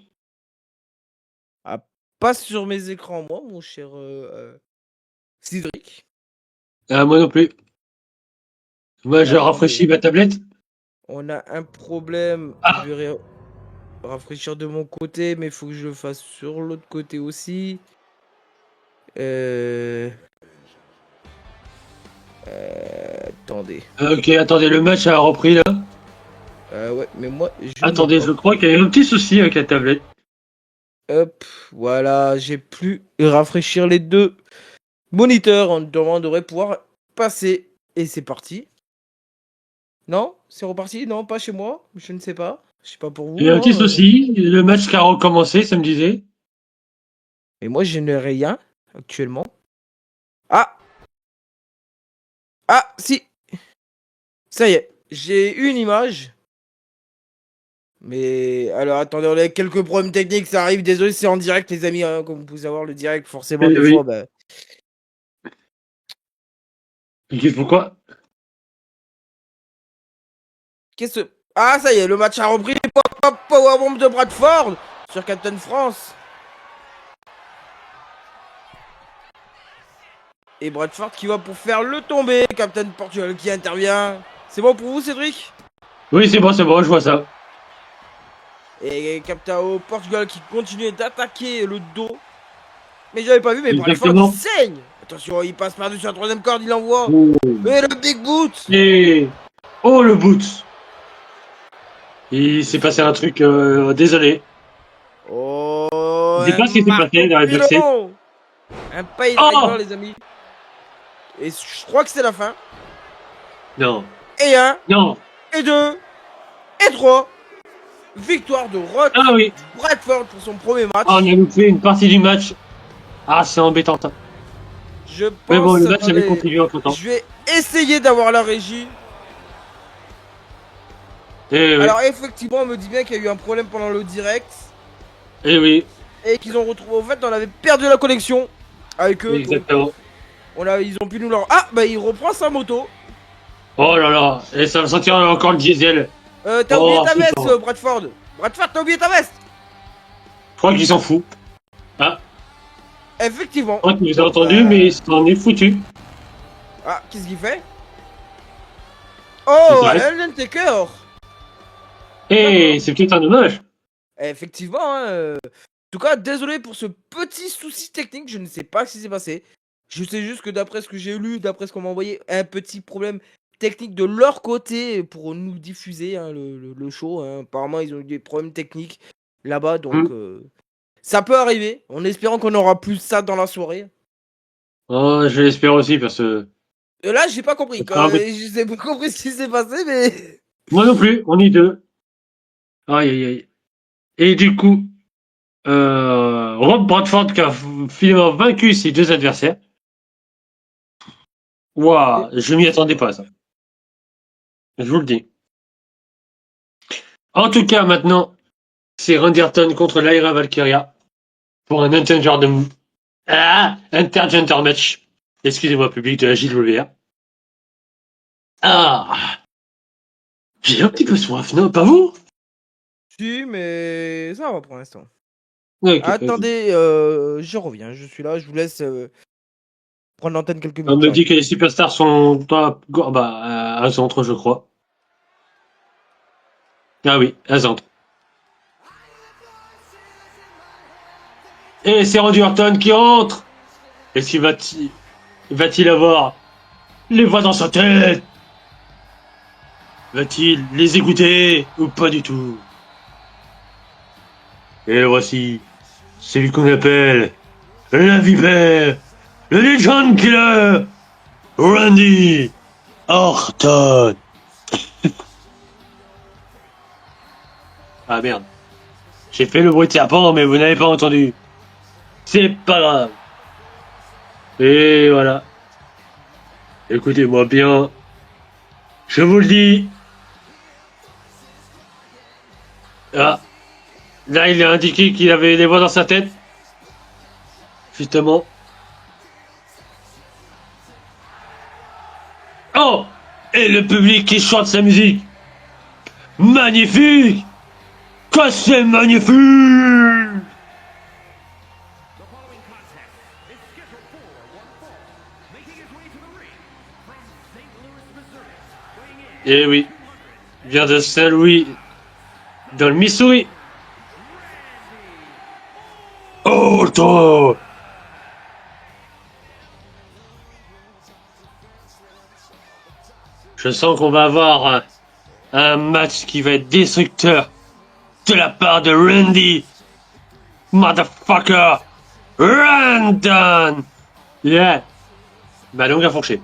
Ah, pas sur mes écrans, moi, mon cher Cédric. Ah, moi non plus. Moi, je Attendez. rafraîchis ma tablette. On a un problème. Ah. Je vais rafraîchir de mon côté, mais il faut que je le fasse sur l'autre côté aussi. Attendez. Ok, attendez, le match a repris là. Ouais, mais moi, Attendez, je crois qu'il y a eu un petit souci avec la tablette. Hop, voilà, j'ai pu rafraîchir les deux moniteurs. On devrait pouvoir passer. Et c'est parti. Non? C'est reparti? Non, pas chez moi. Je ne sais pas. Je sais pas pour vous. Il y a un hein, petit souci. Le match qui a recommencé, ça me disait. Mais moi, je n'ai rien actuellement. Ah! Ah, si! Ça y est, j'ai une image. Mais alors attendez, on a quelques problèmes techniques, ça arrive. Désolé, c'est en direct, les amis. Hein, comme vous pouvez savoir, le direct, forcément, des Oui. fois, bah. Ok, pourquoi? Qu'est-ce que. Ah, ça y est, le match a repris. Powerbomb de Bradford sur Captain France. Et Bradford qui va pour faire le tomber. Captain Portugal qui intervient. C'est bon pour vous, Cédric? Oui, c'est bon, je vois ça. Et Captain Portugal qui continue d'attaquer le dos. Mais j'avais pas vu, mais Exactement. Bradford saigne. Attention, il passe par-dessus la troisième corde, il envoie. Oh. Et le big boot. Et... Oh, le boot. Il s'est passé un truc, désolé. Oh, Je sais pas ce qui s'est passé dans les deux sets. Un pay Oh driver, les amis. Et je crois que c'est la fin. Non. Et 1, Non. et 2, et 3. Victoire de Roth Ah oui. Bradford pour son premier match. Ah, on a loupé une partie du match. Ah, c'est embêtant ça. Je pense. Mais bon, le match attendez, avait contribué en temps. je vais essayer d'avoir la régie. Eh oui. Alors effectivement, on me dit bien qu'il y a eu un problème pendant le direct. Eh oui. Et qu'ils ont retrouvé. En fait, on avait perdu la connexion avec eux. Exactement. Donc, ils ont pu nous leur. Ah, bah il reprend sa moto. Oh là là. Et ça va sentir encore le diesel. T'as Oh, oublié ta veste, putain. Bradford. Bradford, t'as oublié ta veste. Je crois qu'il s'en fout. Ah, Effectivement. je crois qu'il vous a entendu, mais il s'en est foutu. Ah, qu'est-ce qu'il fait? Oh, C'est vrai. Alan Taker. Eh, c'est peut-être un dommage. Effectivement, hein. En tout cas, désolé pour ce petit souci technique, je ne sais pas ce qui s'est passé. Je sais juste que d'après ce que j'ai lu, d'après ce qu'on m'a envoyé, un petit problème technique de leur côté pour nous diffuser hein, le show. Hein. Apparemment, ils ont eu des problèmes techniques là-bas, donc ça peut arriver. En espérant qu'on aura plus ça dans la soirée. Oh, je l'espère aussi, parce que... Là, j'ai pas compris. Je n'ai pas compris ce qui s'est passé, mais... Moi non plus, on est deux. Aïe, aïe, aïe. Et du coup, Rob Bradford qui a finalement vaincu ses deux adversaires. Waouh, je m'y attendais pas, ça. Je vous le dis. En tout cas, maintenant, c'est Randy Orton contre Lyra Valkyria pour un intergender match. Excusez-moi, public de la JWR. Ah, j'ai un petit peu soif, non, pas vous? Si, mais ça va pour l'instant. Okay, attendez, je reviens, je suis là, je vous laisse prendre l'antenne quelques minutes. On me dit que les superstars sont à Centre, je crois. Ah oui, à Centre. Et c'est Randy Orton qui entre. Est-ce qu'il va-t-il avoir les voix dans sa tête? Va-t-il les écouter ou pas du tout? Et voici celui qu'on appelle la vipère, le Legend Killer, Randy Orton. Ah merde. J'ai fait le bruit de serpent, mais vous n'avez pas entendu. C'est pas grave. Et voilà. Écoutez-moi bien. Je vous le dis. Ah. Là, il a indiqué qu'il avait des voix dans sa tête. Justement. Oh! Et le public qui chante sa musique. Magnifique! Que c'est magnifique! Eh oui, il vient de Saint-Louis, dans le Missouri. Oh, toi! Je sens qu'on va avoir un match qui va être destructeur de la part de Randy. Motherfucker! Randon! Yeah! Ma langue a fourché.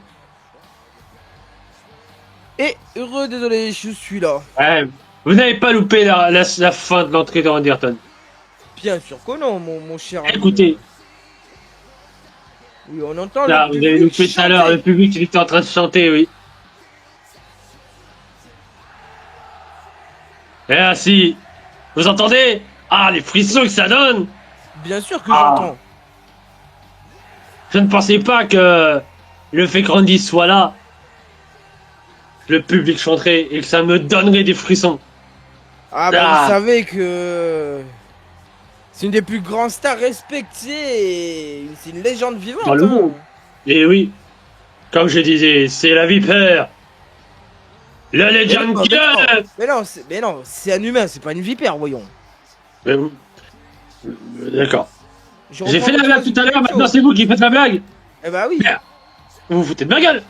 Et heureux, désolé, je suis là. Ouais, vous n'avez pas loupé la fin de l'entrée de Randy Orton. Bien sûr que non, mon cher ami. Écoutez, Oui, on entend là, le vous avez public loupé tout à l'heure, chanter. le public il était en train de chanter, oui. Et là, si, vous entendez? Ah, les frissons que ça donne! Bien sûr que Ah. j'entends. Je ne pensais pas que le fait que Randy soit là, le public chanterait et que ça me donnerait des frissons. Ah bah Ah. vous savez que c'est une des plus grandes stars respectées et c'est une légende vivante. Dans le monde. Et oui, comme je disais, c'est la vipère. Le Legend Mais Killer. mais non, c'est un humain, c'est pas une vipère, voyons. D'accord. Je J'ai reprends fait la votre blague phrase tout à du l'heure, Pinocchio. maintenant c'est vous qui faites la blague. Eh bah oui. Merde. Vous vous foutez de ma gueule.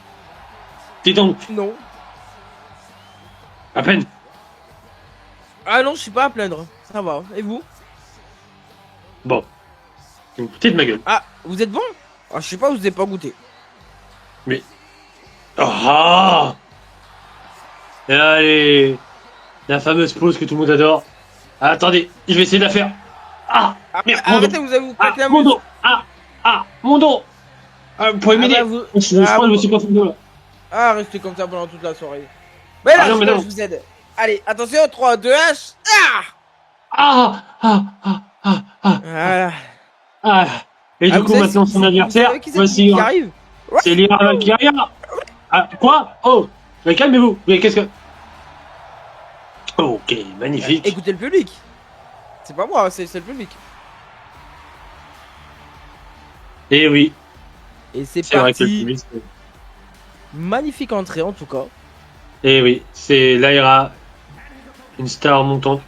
Dis donc, Non. à peine. Ah non, je suis pas à plaindre. Ça va. Et vous? Bon. Vous vous foutez de ma gueule. Ah, vous êtes bon? Ah, je sais pas, vous avez pas goûté. Ah. Et allez. La fameuse pause que tout le monde adore. Ah, attendez, je vais essayer de la faire. Ah, merde, mon dos. Arrêtez, vous avez vous Ah, pété la mon mousse. dos. Ah, mon dos. Ah, vous pouvez Ah m'aider. bah, vous- Je ah, crois que je me vous- suis confondu là. Ah, restez comme ça pendant toute la soirée. Mais là, Ah non, mais non. je vous aide. Allez, attention, 3, 2, 1. Ah Voilà. Ah. Et Ah, du vous coup, savez- maintenant, son vous adversaire, savez qui c'est voici, qui arrive? c'est Lyra Valkyria. Ah, quoi? Oh, mais calmez-vous. Mais qu'est-ce que... Ok, magnifique. Écoutez le public. C'est pas moi, c'est le public. Et oui, Et c'est c'est vrai que le parti. public, Magnifique entrée en tout cas. et oui, c'est Lyra, une star montante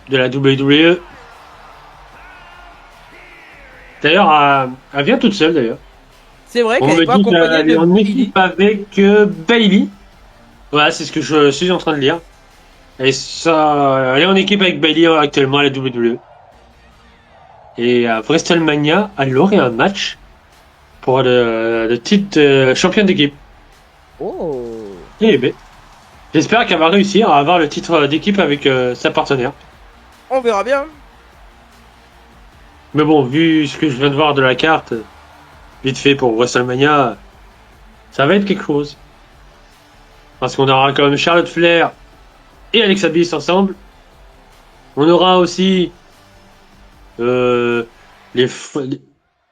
de la WWE. D'ailleurs, elle vient toute seule d'ailleurs. C'est vrai On qu'elle me est pas dit accompagnée qu'elle de est en Bayley. équipe avec Bailey. Voilà, c'est ce que je suis en train de lire. Et ça, elle est en équipe avec Bailey actuellement à la WWE. Et à WrestleMania, elle aurait un match pour le titre de champion d'équipe. Oh. Eh ben, j'espère qu'elle va réussir à avoir le titre d'équipe avec sa partenaire. On verra bien. Mais bon, vu ce que je viens de voir de la carte, vite fait pour WrestleMania, ça va être quelque chose. Parce qu'on aura quand même Charlotte Flair et Alexa Bliss ensemble. On aura aussi les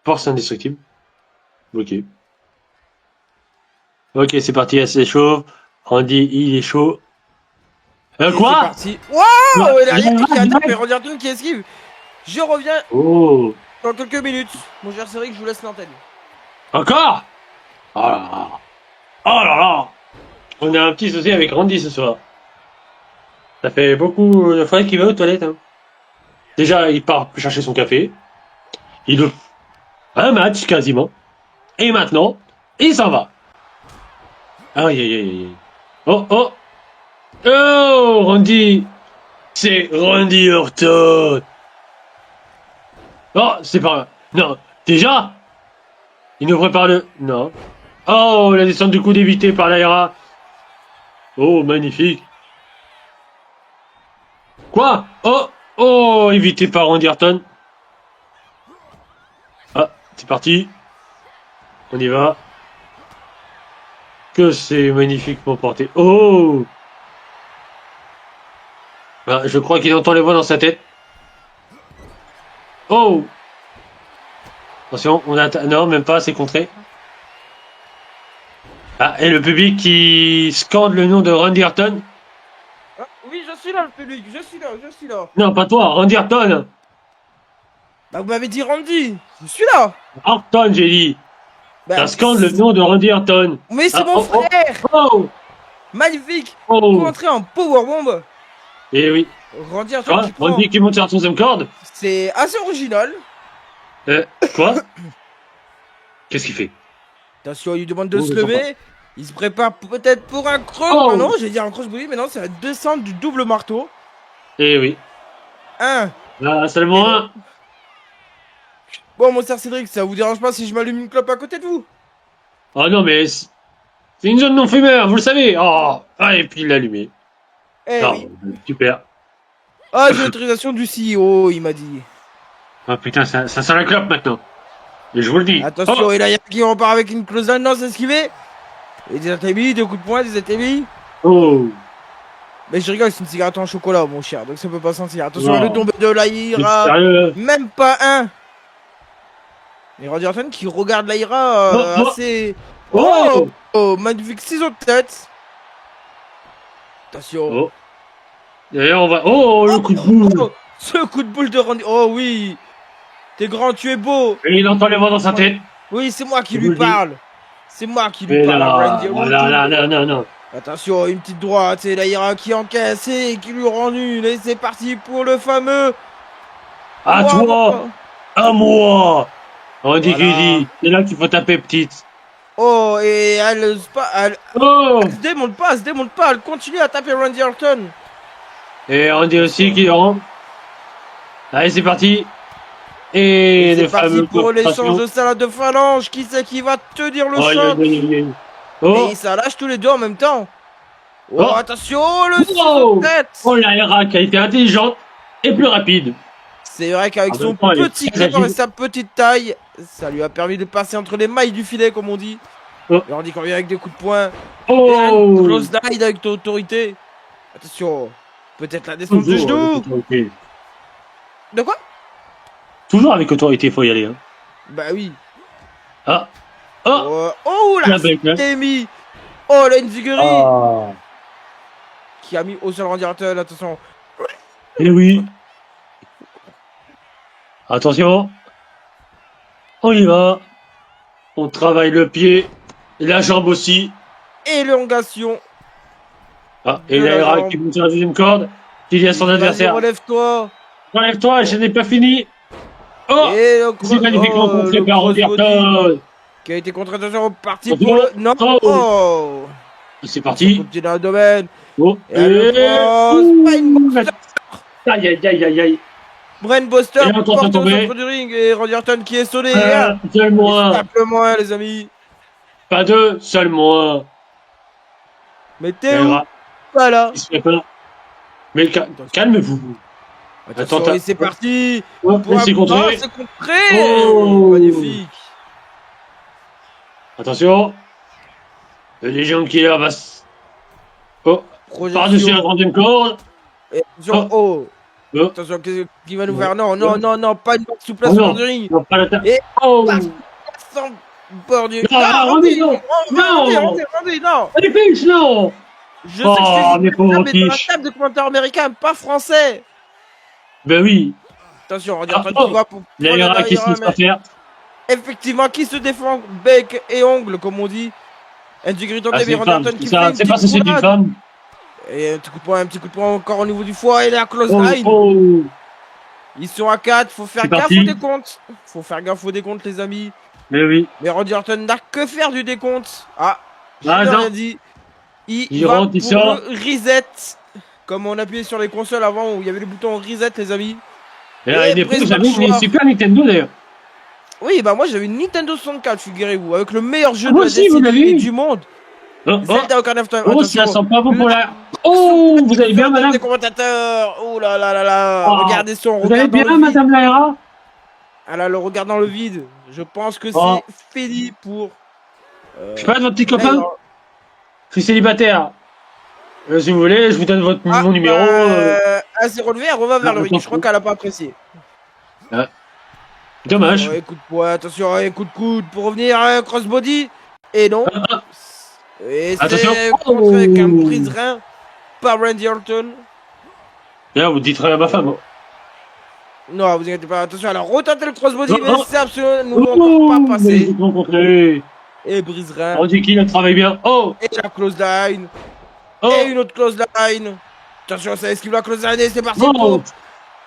Forces Indestructibles. Ok. Ok, c'est parti, c'est chaud. Randy, il est chaud. Et c'est Quoi? parti. Waouh, Ouais, derrière qui a ouais. tapé Randy Orton qui esquive. Je reviens Oh. dans quelques minutes. Mon cher Cédric, je vous laisse l'antenne. Encore? Oh là là. Oh là là. On a un petit souci avec Randy ce soir. Ça fait beaucoup de fois qu'il va aux toilettes. Hein. Déjà, il part chercher son café. Il ouvre un match quasiment. Et maintenant, il s'en va. Aïe aïe aïe aïe. Oh oh. Oh Randy. C'est Randy Orton. Oh, c'est pas... Non, déjà. Il nous prépare le... Non. Oh, la descente du coup évitée par l'Aira. Oh, magnifique. Quoi? Oh, oh, évité par Randy Orton. Ah, c'est parti. On y va. Que c'est magnifiquement porté. Oh! Ah, je crois qu'il entend les voix dans sa tête. Oh! Attention, on a... Non, même pas, c'est contré. Ah, et le public qui scande le nom de Randy Orton. Ah, oui, je suis là, le public. Je suis là. Non, pas toi, Randy Orton. Bah, vous m'avez dit Randy. Je suis là. Orton, j'ai dit. Bah, Ça scande le nom de Randy Orton. Mais c'est Ah, mon oh, oh. frère. Oh! Magnifique. Oh! Contré en powerbomb. Eh oui. Randy Tu Orton vois, qui prend. Randy qui monte sur la troisième corde. C'est assez original. Quoi? Qu'est-ce qu'il fait? Attention, il lui demande de Oh, se je sens lever. Il se prépare peut-être pour un cross. Oh. Ah non, j'ai dit un cross body, mais non, c'est la descente du double marteau. Eh oui. 1. Ah, seulement un. Bon, mon cher Cédric, ça vous dérange pas si je m'allume une clope à côté de vous? Oh non, mais c'est une zone non fumeur, vous le savez. Oh, ah, et puis il l'a allumé. Eh Ah, oui. super. Ah, j'ai l'autorisation du CEO, il m'a dit. Ah putain, ça sent la clope maintenant. Et je vous le dis. Attention, Oh, et là, il y a qui repart avec une close line, non, c'est esquivé. Et des ATB, 2 coups de poing, des ATB. oh. Mais je rigole, c'est une cigarette en chocolat, mon cher, donc ça peut pas sentir. Attention, Non. le tombé de C'est l'Aïra. sérieux. Même pas un. Et Randy Orton qui regarde l'Aïra Oh, oh. assez. Oh. Oh, magnifique ciseau de tête. Attention. Oh. D'ailleurs, on va. Oh, le coup de boule. Oh, ce coup de boule de Randy. Oh oui. T'es grand, tu es beau. Et il entend les voix dans sa tête. Oui, c'est moi qui Je vous lui le dis. parle. C'est moi qui lui Mais parle à Randy là, Orton. non. Attention, une petite droite, c'est l'Aïra qui encaisse et qui lui rend une. Et c'est parti pour le fameux. À Wow. toi, à moi. On dit Voilà. qu'il dit. C'est là qu'il faut taper petite. Oh, et elle Oh. se démonte pas, elle continue à taper Randy Orton. Et on dit aussi qu'il rentre. Allez, c'est parti. Et C'est les parti fameux pour l'échange coopérations. de salade de phalange. Qui c'est qui va tenir le Oh, choc? Oh, Et ça lâche tous les deux en même temps. Oh, Oh. attention, le Wow. ciseau de tête. oh, la Irak a été intelligente et plus rapide. C'est vrai qu'avec En son même temps, elle est petit très corps et agile. sa petite taille, ça lui a permis de passer entre les mailles du filet, comme on dit. Oh. Et on dit qu'on vient avec des coups de poing. Oh, Et un close line avec ton autorité. Attention, peut-être la descente du toujours avec genou. autorité. De quoi? Toujours avec autorité, faut y aller. Hein. Bah oui. Ah, oh, Oh, la la bête, hein. Demi. Oh, la Nziguri Ah, qui a mis au sol Randy Orton, attention. et oui. Attention. On y va. On travaille le pied, la jambe aussi. Élongation. Ah, et De la la jambe. qui monte sur la deuxième corde, qui dit à son Vas-y, adversaire. relève-toi. Relève-toi, je n'ai pas fini. Oh, Et le c'est magnifiquement contré le par Randy crossbody Orton. qui a été contre attention, parti Attention. pour le. Non. Oh. Oh. C'est parti. Continue dans le domaine. Oh, Et le cross, Brainbuster. aïe, aïe, aïe, aïe, aïe. Brainbuster Et là, on tente de porté au tomber. centre du ring et Randy Orton qui est sonné. Et Seulement un. simplement un, les amis. Pas deux, seulement un. Mais t'es où? Et Voilà. il se fait peur. Mais calmez-vous. Attention, Attends, et c'est parti. Oh, Pour un c'est contré. Ah, c'est contré. Oh. Magnifique. Attention. Le Légion Killer va oh, par-dessus la Projection. troisième corde. Et attention, oh. Oh. Attention, qu'est-ce qu'il va nous faire? Non, non, non, non, pas une souplesse Oh sur non, le ring. non, pas la table. Et Oh. passe. Sans bord du. Non, Randy, non. Randy, non. Allez, fiche, non. Je sais Oh, que je mais suis pauvre mais dans la quiche. table de commentaires américains, pas français. Ben oui. Attention, Randy Ah, Orton oh. qui va pour Il y prendre aura qui derrière, se laisse mais pas faire. effectivement, qui se défend bec et ongle, comme on dit. Intégrité Ah, de c'est une Randy femme. Orton qui Ça, fait une c'est pas petite ceci d'une roulade. femme. Et un petit coup de poing encore au niveau du foie et la close Oh, line. oh. Ils sont à 4, faut faire C'est gaffe parti. au décompte. Faut faire gaffe au décompte, les amis. Mais oui. Mais Randy Orton n'a que faire du décompte. Ah, j'ai Ah, non. rien dit. Il va rentre, il pour sort. le reset. Comme on appuyait sur les consoles avant où il y avait le bouton reset, les amis. Et à Et une époque, prise j'avais une mâchoire. Super Nintendo d'ailleurs. Oui, bah moi j'avais une Nintendo 64, figurez-vous, avec le meilleur jeu Ah, de moi la aussi, vous l'avez décennie eu. du monde. Oh, oh. Zelda Ocarina of Time. Oh, ça Attention. sent pas bon pour la. Oh, vous allez bien, madame? Les commentateurs. Oh là là là là. Oh. Regardez son Vous allez regard dans bien, le vide. madame Laera? Ah là, le regard dans le vide. Je pense que Oh. c'est fini pour. Je sais pas, votre petit copain? Laïra. Je suis célibataire. Si vous voulez, je vous donne mon numéro. Elle s'est relevée, elle revient vers le ring. Je crois qu'elle a pas apprécié. Dommage. Ouais, coup de poing, attention, ouais, coup de coude pour revenir, crossbody. Et non. Et Attention. c'est contre avec un brise-rein par Randy Orton. Là, vous dites rien à ma femme. Non, vous inquiétez pas, attention, elle a retenté le crossbody, mais Oh. c'est absolument encore pas passé. Rencontré. Et brise-rein. On dit qu'il a travaillé bien. Oh. Et la clothesline. Oh. Et une autre clothesline. Attention, ça esquive la clothesline et c'est parti Oh. pour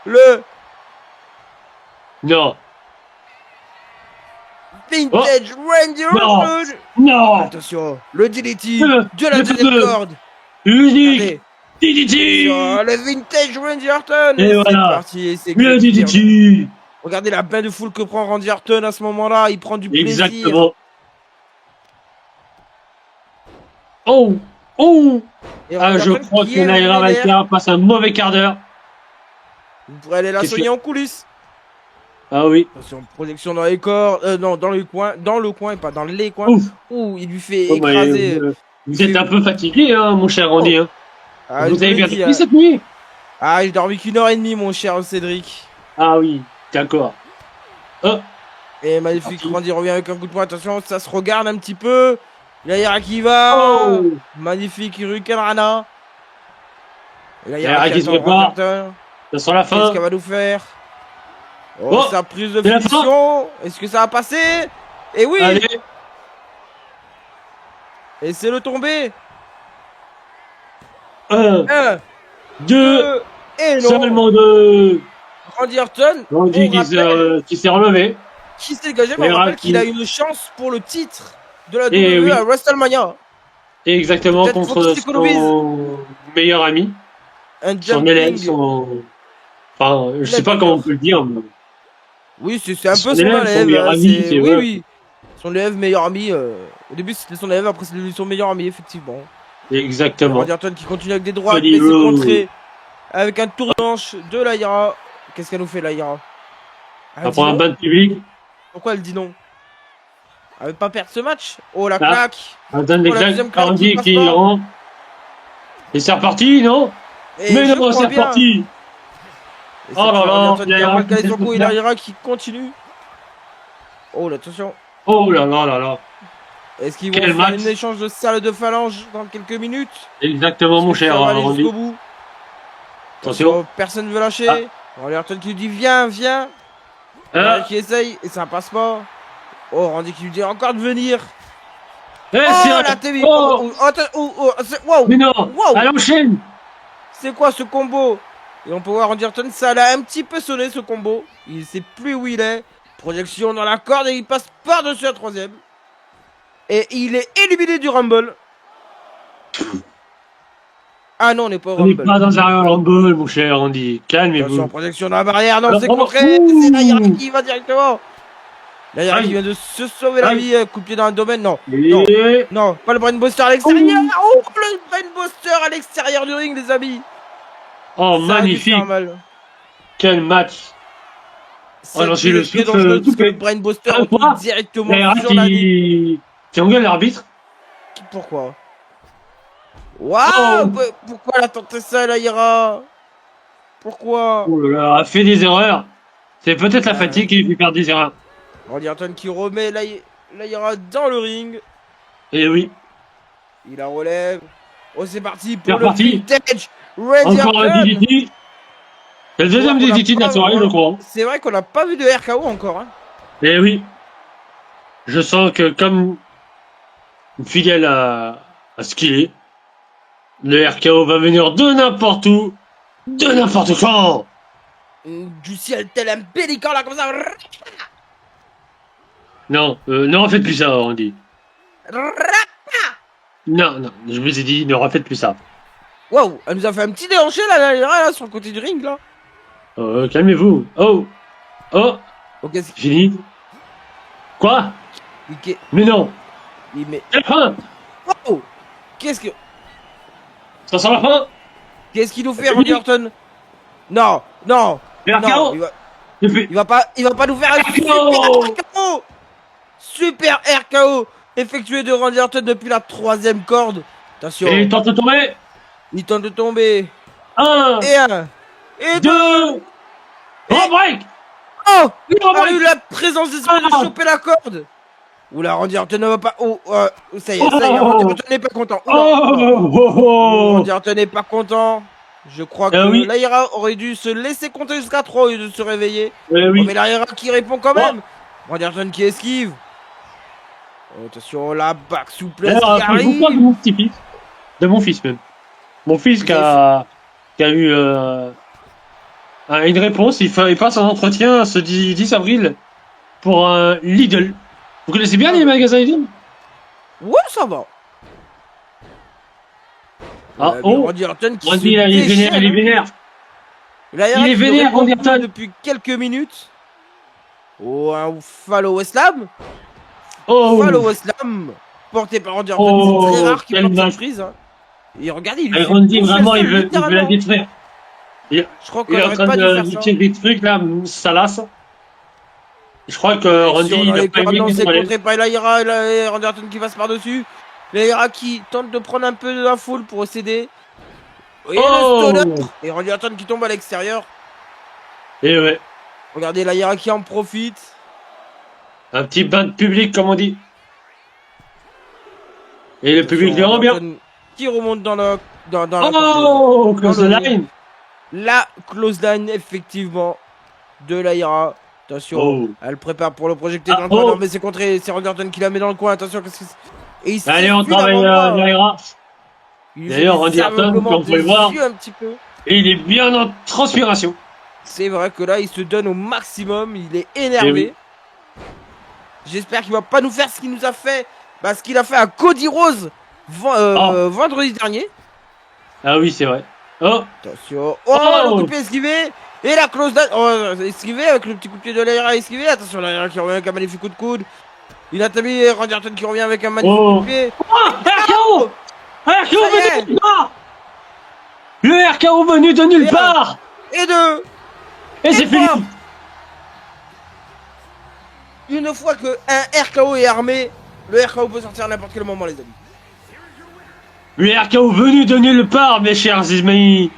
le Non. vintage Randy Orton. Non. Attention, le DDT Le- de la le deuxième fameux- corde. Unique. Regardez. DDT. Attention, le vintage Randy Orton. Et c'est voilà. parti. et c'est Le clair. DDT. Regardez la bain de foule que prend Randy Orton à ce moment-là. Il prend du plaisir. Exactement. Oh. Oh. Et Ah, Randy je Orton crois qui que est Naira vénère. Valkyria passe un mauvais quart d'heure. Vous pourrez aller la Qu'est-ce soigner en coulisses. Ah oui. Attention, projection dans les corps. Non, dans le coin. Dans le coin et pas dans les coins. Ouf. Ouh, il lui fait Oh, bah, écraser. vous êtes un peu fatigué, hein, mon cher Randy. Hein. Ah, Vous je avez vous bien l'ai dit, dormi cette nuit? Ah, j'ai dormi qu'une heure et demie, mon cher Cédric. Ah oui, d'accord. Oh, Et magnifique, Parti. Randy revient avec un coup de poing. Attention, ça se regarde un petit peu. Yaira qui va. oh. Magnifique, Hurricane Rana. Et là, Yaira qui se attend prépare. Randy Orton. Ça sent la Qu'est-ce fin. qu'elle va nous faire? Oh, Oh, sa prise de c'est la finition. Est-ce que ça va passer? Et oui. Allez, Et c'est le tombé. 1, 1, 2, 2, et non. seulement 2. Randy Orton. Randy on rappelle qui s'est relevé. qui s'est dégagé, mais on Yaira rappelle qui- qu'il a une chance pour le titre de la Eh WWE oui. à WrestleMania. Et exactement Peut-être contre faut qu'il s'économise. son meilleur ami. Un Son élève, jumping. son... Enfin, je sais pas comment on peut le dire. Mais... Oui, c'est un Son peu son élève, son élève. meilleur hein, ami, c'est- c'est oui, vrai. oui. Son élève, meilleur ami. Au début, c'était son élève, après, c'est devenu son meilleur ami, effectivement. Exactement. Randy Orton qui continue avec des droites, Cody mais c'est Rhodes. contré avec un tour de hanche de Laïra. Qu'est-ce qu'elle nous fait, Laïra? Elle dit Après un non. bain de public, Pourquoi elle dit non? Elle veut pas perdre ce match? Oh, la Ah. claque! on donne des Oh, la deuxième claques. claque Randy qui passe qui pas. rentre. Et c'est reparti, non? Et Mais je non, crois c'est bien. reparti. Et c'est Oh là Randy là, Orton qui a Laïra mal calé qui son fait coup, et bien. Laïra qui continue. Oh, là, attention. Oh là là là là. Est-ce qu'ils vont Quel faire match. un échange de salles de phalange dans quelques minutes? Exactement, mon Est-ce que cher ça va aller Randy. jusqu'au bout? Attention. Personne ne veut lâcher. Ah. Randy Orton qui lui dit viens, viens. Ah. Randy qui essaye et ça passe pas. Oh, Randy qui lui dit encore de venir. Eh, Oh, c'est la TV. Oh. Oh, oh, attends, wow. Mais non. Wow. Elle enchaîne. C'est quoi ce combo? Et on peut voir Randy Orton, ça l'a un petit peu sonné ce combo. Il sait plus où il est. Projection dans la corde et il passe par-dessus la troisième. Et il est éliminé du Rumble. Ah non, on n'est pas au On n'est Rumble. pas dans un Royal Rumble, mon cher Randy. Attention, Calmez-vous. projection dans la barrière. Non, Alors, c'est oh, contré. ouh. C'est Naira qui va directement. Naira Aïe. qui vient de se sauver la Aïe. vie. Coup de pied dans le domaine. Non. Et... Non, pas le Brainbuster à l'extérieur. Oh, le Brainbuster à l'extérieur du ring, les amis. Oh, Ça a dû magnifique. faire mal. Quel match. Ça non, a j'ai dû le être très souffle dangereux parce que coupé. le Brainbuster Ah, quoi retourne directement Naira sur la ligne. qui engueule l'arbitre. Pourquoi? Waouh! Oh. Pourquoi elle a tenté ça, Naira? Pourquoi? Oh là là, a fait des erreurs. C'est peut-être la fatigue qui lui fait faire des erreurs. Randy Orton qui remet Naira dans le ring. Et oui. Il la relève. Oh, c'est parti C'est pour le reparti. vintage Randy Encore un Orton. DDT. C'est le deuxième On a DDT de la pas- soirée, je crois. C'est vrai qu'on n'a pas vu de RKO encore. Hein. Et oui. Je sens que comme fidèle à ce qu'il est, le RKO va venir de n'importe où, de n'importe quand. Du ciel tel un pélican là comme ça. Non, ne refaites plus ça, Randy. Non, non, je vous ai dit, ne refaites plus ça. Waouh, elle nous a fait un petit déhanché là, sur le côté du ring là. Calmez-vous. Oh, oh, Ok, c'est fini. Quoi? ok. Mais non. Il met. C'est la fin. Wow. Qu'est-ce que. Ça sent la fin. Qu'est-ce qu'il nous fait, C'est Randy fini. Orton? Non, non, Le non. RKO. Il va, Et puis, il va pas nous faire un super RKO. RKO. Super RKO effectué de Randy Orton depuis la troisième corde. Attention. Et il tente de tomber. Il tente de tomber. 1, Et 1. Et 2. 2. Oh, break. Oh, Il il a eu la présence d'esprit de Ah. choper la corde. Oula, Randy Orton ne va pas. Oh, ça y est, Oh. Randy Orton n'est pas content. Oula, Oh, oula. oh, oh. Randy Orton n'est pas content. Je crois que oui. Laïra aurait dû se laisser compter jusqu'à 3 au lieu de se réveiller. Eh Oh, oui. mais Laïra qui répond quand même. Randy Orton qui esquive. Oh, attention, la back souplesse D'ailleurs, qui un peu beaucoup de arrive. mon petit-fils. De mon fils même. Mon fils qui a eu une réponse. Il passe un entretien ce 10 avril pour un Lidl. Vous connaissez bien les magasins Lidl? Ouais, ça va. Ah, Mais oh. Randy Orton qui Randy, se là, il est vénère, déchaîne. il est vénère. Laïra Il est qui ne vénère, répond Randy plus Orton. depuis quelques minutes. Oh, un follow Slam. Oh. Follow Slam porté par Randy Orton. Oh, C'est très rare qu'il quel porte match. surprise. Hein. Et regardez, il lui Et fait Randy, bouffer vraiment, le il sol, veut la littéralement. détruire. Je crois qu'on Il est en n'aurait train pas dû de faire ça. tirer des trucs là, Salas. Je crois que Randy, il a pas aimé Non, qu'il c'est fallait. contré par Laïra et Randy Orton qui passe par-dessus. Laïra qui tente de prendre un peu de la foule pour céder. Et Oh. le stunner. Et Randy Orton qui tombe à l'extérieur. Et ouais, Regardez Laïra qui en profite. un petit bain de public, comme on dit. Et le public lui rend Randy bien. Orton qui remonte dans la Oh, close the dans le- line. La close line, effectivement, de Laïra. Attention, Oh. elle prépare pour le projecter Ah, dans le coin. oh. Non, mais c'est contré. C'est Randy Orton qui la met dans le coin. Attention, qu'est-ce que c'est. Et il Allez, on s'enfuit travaille l'avant-bras. Naira. Il D'ailleurs, fait Randy des Orton, aveuglements comme on peut le des voir. yeux un petit peu. Et il est bien en transpiration. C'est vrai que là, il se donne au maximum. Il est énervé. Eh oui. J'espère qu'il va pas nous faire ce qu'il nous a fait. Bah, ce qu'il a fait à Cody Rose vendredi dernier. Ah oui, c'est vrai. Oh, Attention. Oh, Oh. le coup de pied esquivé. Et la close down. Oh, esquivé avec le petit coup de pied de Laïra esquivé. Attention, Laïra qui revient avec un magnifique coup de coude. Il a tablé Randy Orton qui revient avec un magnifique Oh. coup de pied. ah, RKO. RKO Ça y est. venu de nulle part. Le RKO venu de nulle Et part. Et deux. Et c'est fini. bam. Une fois que un RKO est armé, le RKO peut sortir à n'importe quel moment, les amis. Le RKO venu de nulle part, mes chers amis.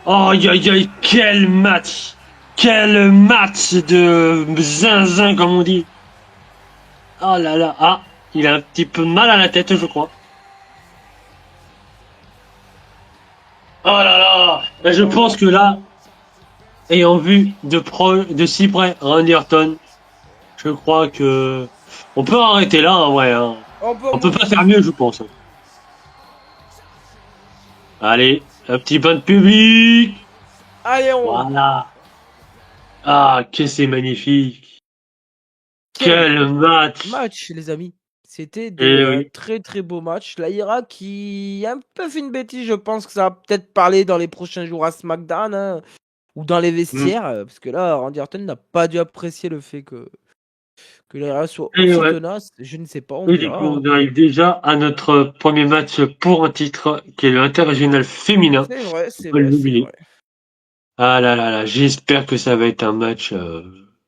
Oh, aïe, aïe, aïe, quel match. Quel match de zinzin, comme on dit. Oh là là. Ah, il a un petit peu mal à la tête, je crois. Oh là là. Et je pense que là, ayant vu de si près Randy Orton, je crois que on peut arrêter là, en vrai. Hein. On peut pas faire mieux, je pense. Allez, un petit bain de public. Allez, on. Voilà. Ah, que c'est magnifique. Quel match. Les amis. C'était Eh de oui. très très beaux matchs. Laïra qui a un peu fait une bêtise, je pense que ça va peut-être parler dans les prochains jours à SmackDown hein, ou dans les vestiaires, parce que là, Randy Orton n'a pas dû apprécier le fait que Laïra soit Eh aussi ouais. tenace. Je ne sais pas, on Et du verra. coup, on arrive déjà à notre premier match pour un titre, qui est le interrégional féminin. C'est vrai, c'est Faut pas vrai, c'est l'oublier. vrai. Ah là là là, j'espère que ça va être un match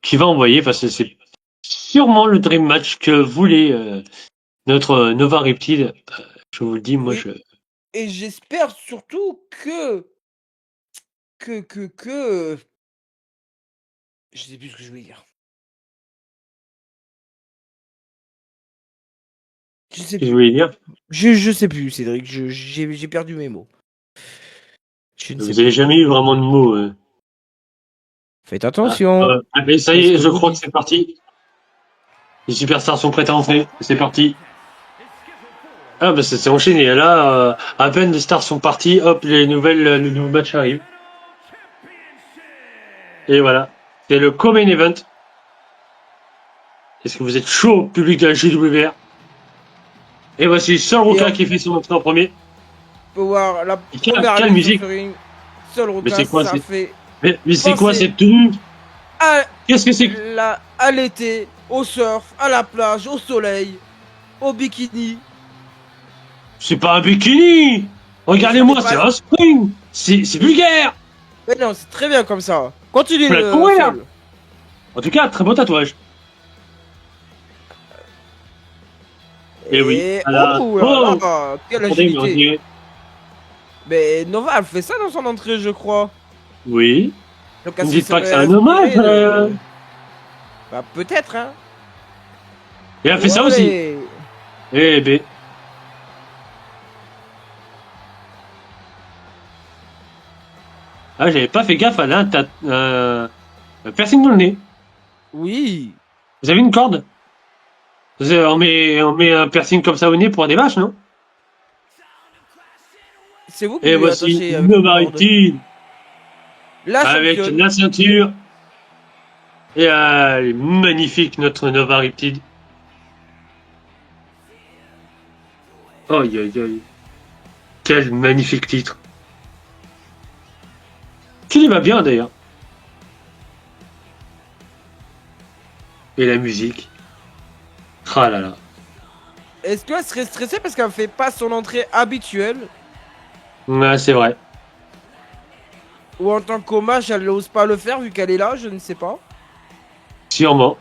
qui va envoyer, parce que c'est sûrement le dream match que voulait notre Nova Reptile. Je vous le dis, moi, Oui. je... Et j'espère surtout que je sais plus ce que je voulais dire. Je sais je plus. voulais dire. Je sais plus, Cédric. J'ai perdu mes mots. Je ne sais Vous avez plus. jamais eu vraiment de mots. Faites attention. Ah, mais ça y est, Parce que je vous crois que dites- c'est parti. Les superstars sont prêtes à entrer. C'est parti. Ah bah c'est enchaîné. Là, à peine les stars sont partis, hop, le nouveau match arrive. Et voilà. C'est le co-main event. Est-ce que vous êtes chaud, public de la JWR? Et voici Sol Ruka qui fait son entrée en premier. On peut voir la Quelle première musique. Seul Ruka, c'est quoi, ça c'est- fait Mais c'est quoi Pensez. cette tenue? à, Qu'est-ce que c'est que... à l'été, au surf, à la plage, au soleil, au bikini. C'est pas un bikini! Regardez-moi, Mais c'est pas- un spring! C'est vulgaire! Mais non, c'est très bien comme ça. Continue Faut la le courir. Sol. En tout cas, très beau tatouage. Et oui. Et Voilà. oh là là, quelle Attendez, mais on agilité. dirait- Mais Nova, elle fait ça dans son entrée, je crois. Oui. Donc, Ne elle se dites pas que c'est serait un hommage. inspirée de- Bah, peut-être, hein. Et elle a fait ça aussi. Allez. Eh ben. Ah, j'avais pas fait gaffe à un piercing dans le nez. Oui. Vous avez une corde? On met un piercing comme ça au nez pour des vaches, non? C'est vous qui Et lui voici attachez avec Nova une corde. Riptide La avec championne. la ceinture. Et elle est magnifique, notre Nova Riptide. Aïe aïe aïe. Quel magnifique titre. Qui lui va bien d'ailleurs. Et la musique. Ah là là. Est-ce qu'elle serait stressée parce qu'elle fait pas son entrée habituelle? Ouais, c'est vrai. Ou en tant qu'hommage, elle n'ose pas le faire vu qu'elle est là, je ne sais pas. Sûrement.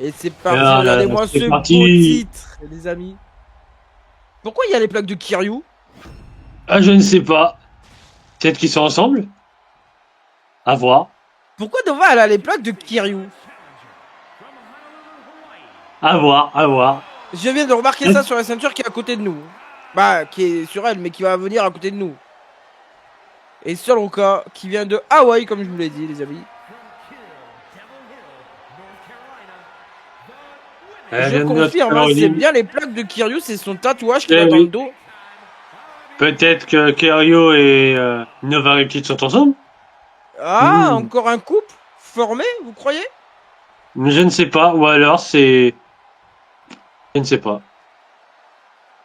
Et c'est parti, Ah là là, regardez-moi c'est ce parti. beau titre, les amis. Pourquoi il y a les plaques de Kiryu? Ah, je ne sais pas. Peut-être qu'ils sont ensemble. À voir. Pourquoi Nova elle a les plaques de Kiryu? À voir, à voir. Je viens de remarquer ça sur la ceinture qui est à côté de nous. Bah, qui est sur elle, mais qui va venir à côté de nous. Et Soloka qui vient de Hawaï, comme je vous l'ai dit, les amis. Je confirme, hein, c'est bien les plaques de Kiryu, c'est son tatouage qu'il a dans le dos. Peut-être que Kerio et Nova Riptide sont ensemble. Ah, encore un couple formé, vous croyez? Je ne sais pas. Ou alors c'est... Je ne sais pas.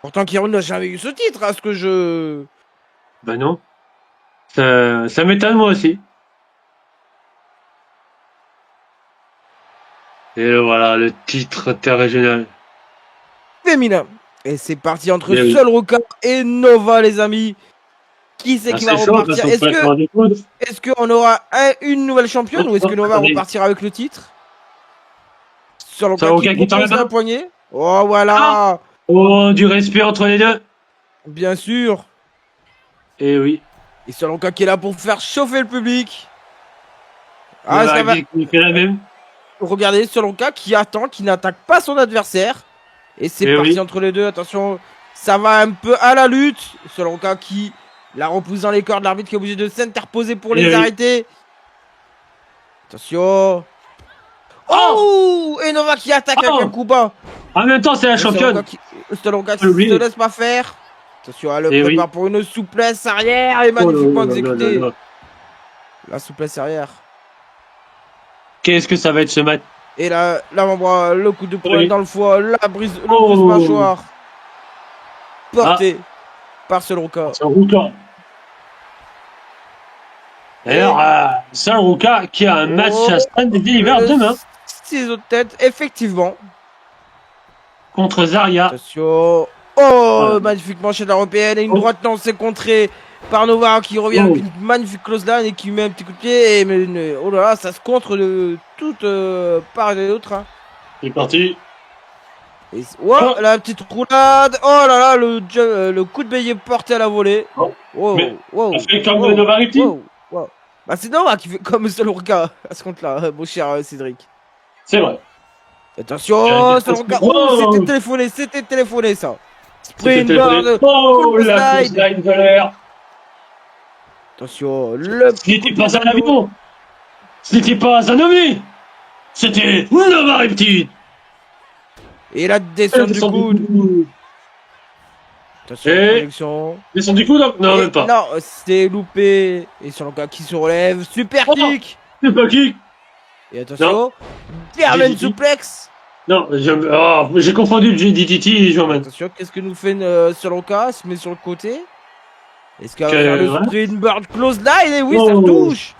Pourtant, Kiryu n'a jamais eu ce titre, à ce que je... Bah non. Ça m'étonne moi aussi. Et voilà, le titre interrégional. Féminin. Et c'est parti entre Eh oui. Soloka et Nova, les amis. Qui c'est Ah, qui va c'est chaud, repartir? parce qu'on peut être des coudes. Est-ce qu'on aura une nouvelle championne ou est-ce que Nova Attendez. repartira avec le titre? Soloka Soloka qui qui tend la propose main. un poignet. Oh, voilà. Oh, du respect entre les deux. Bien sûr. Et oui. Et Soloka qui est là pour faire chauffer le public. Ah, Nova ça va. Riptide qui fait la même. Regardez Soloka qui attend, qui n'attaque pas son adversaire. Et c'est Eh parti oui. entre les deux. Attention, ça va un peu à la lutte. Soloka qui la repousse dans les cordes. L'arbitre qui est obligé de s'interposer pour Eh les oui. arrêter. Attention. Oh, et Nova qui attaque avec Oh. un coup bas. En même temps, c'est la Et championne. Soloka qui Faut l'oublier. se laisse pas faire. Attention, elle le Eh prépare oui. pour une souplesse arrière et Oh là magnifiquement là là exécutée. là là. La souplesse arrière. Qu'est-ce que ça va être ce match? Et là, l'avant-bras, le coup de poing Oui. dans le foie, la brise, le Oh. brise-mâchoire. Porté par Soloka. C'est un Ruka. D'ailleurs, c'est un Ruka qui a un match à Stand Deliver demain Ciseaux de tête, effectivement. contre Zarya. Attention. Oh, Voilà. magnifiquement chez la européenne. Et une Oh. droite lancée contrée par Nova qui revient Oh. avec une magnifique close line et qui met un petit coup de pied. Et oh là là, ça se contre de toute part et d'autre. Hein. C'est parti. Et, oh, la petite roulade. Oh là là, le coup de bélier porté à la volée. Oh. Wow, Mais, wow, ça fait comme wow, Nova Riptide. wow, wow. Bah c'est Nova qui fait comme Soloka à ce compte-là, mon cher Cédric. C'est vrai. Attention, Soloka. Oh, Oh. c'était téléphoné ça. C'était Springboard. téléphoné. Oh, full la slide. slide de l'air. Attention, le Ce n'était pas un avion. Ce n'était pas un ovni. C'était Nova Riptide. Et la descente du coude. Attention, Et- projection. Descend du coup, donc? Non, Et- même pas. Non, c'est loupé. Et Soloka qui se relève. Super Oh. kick. C'est pas qui? Et attention, German DDT. suplex. Non, j'ai confondu DDT et Jorman. Attention, qu'est-ce que nous fait Soloka? Se met sur le côté. Est-ce qu'elle va Que- faire le ouais. Springboard close line? Et oui, ça Oh. touche.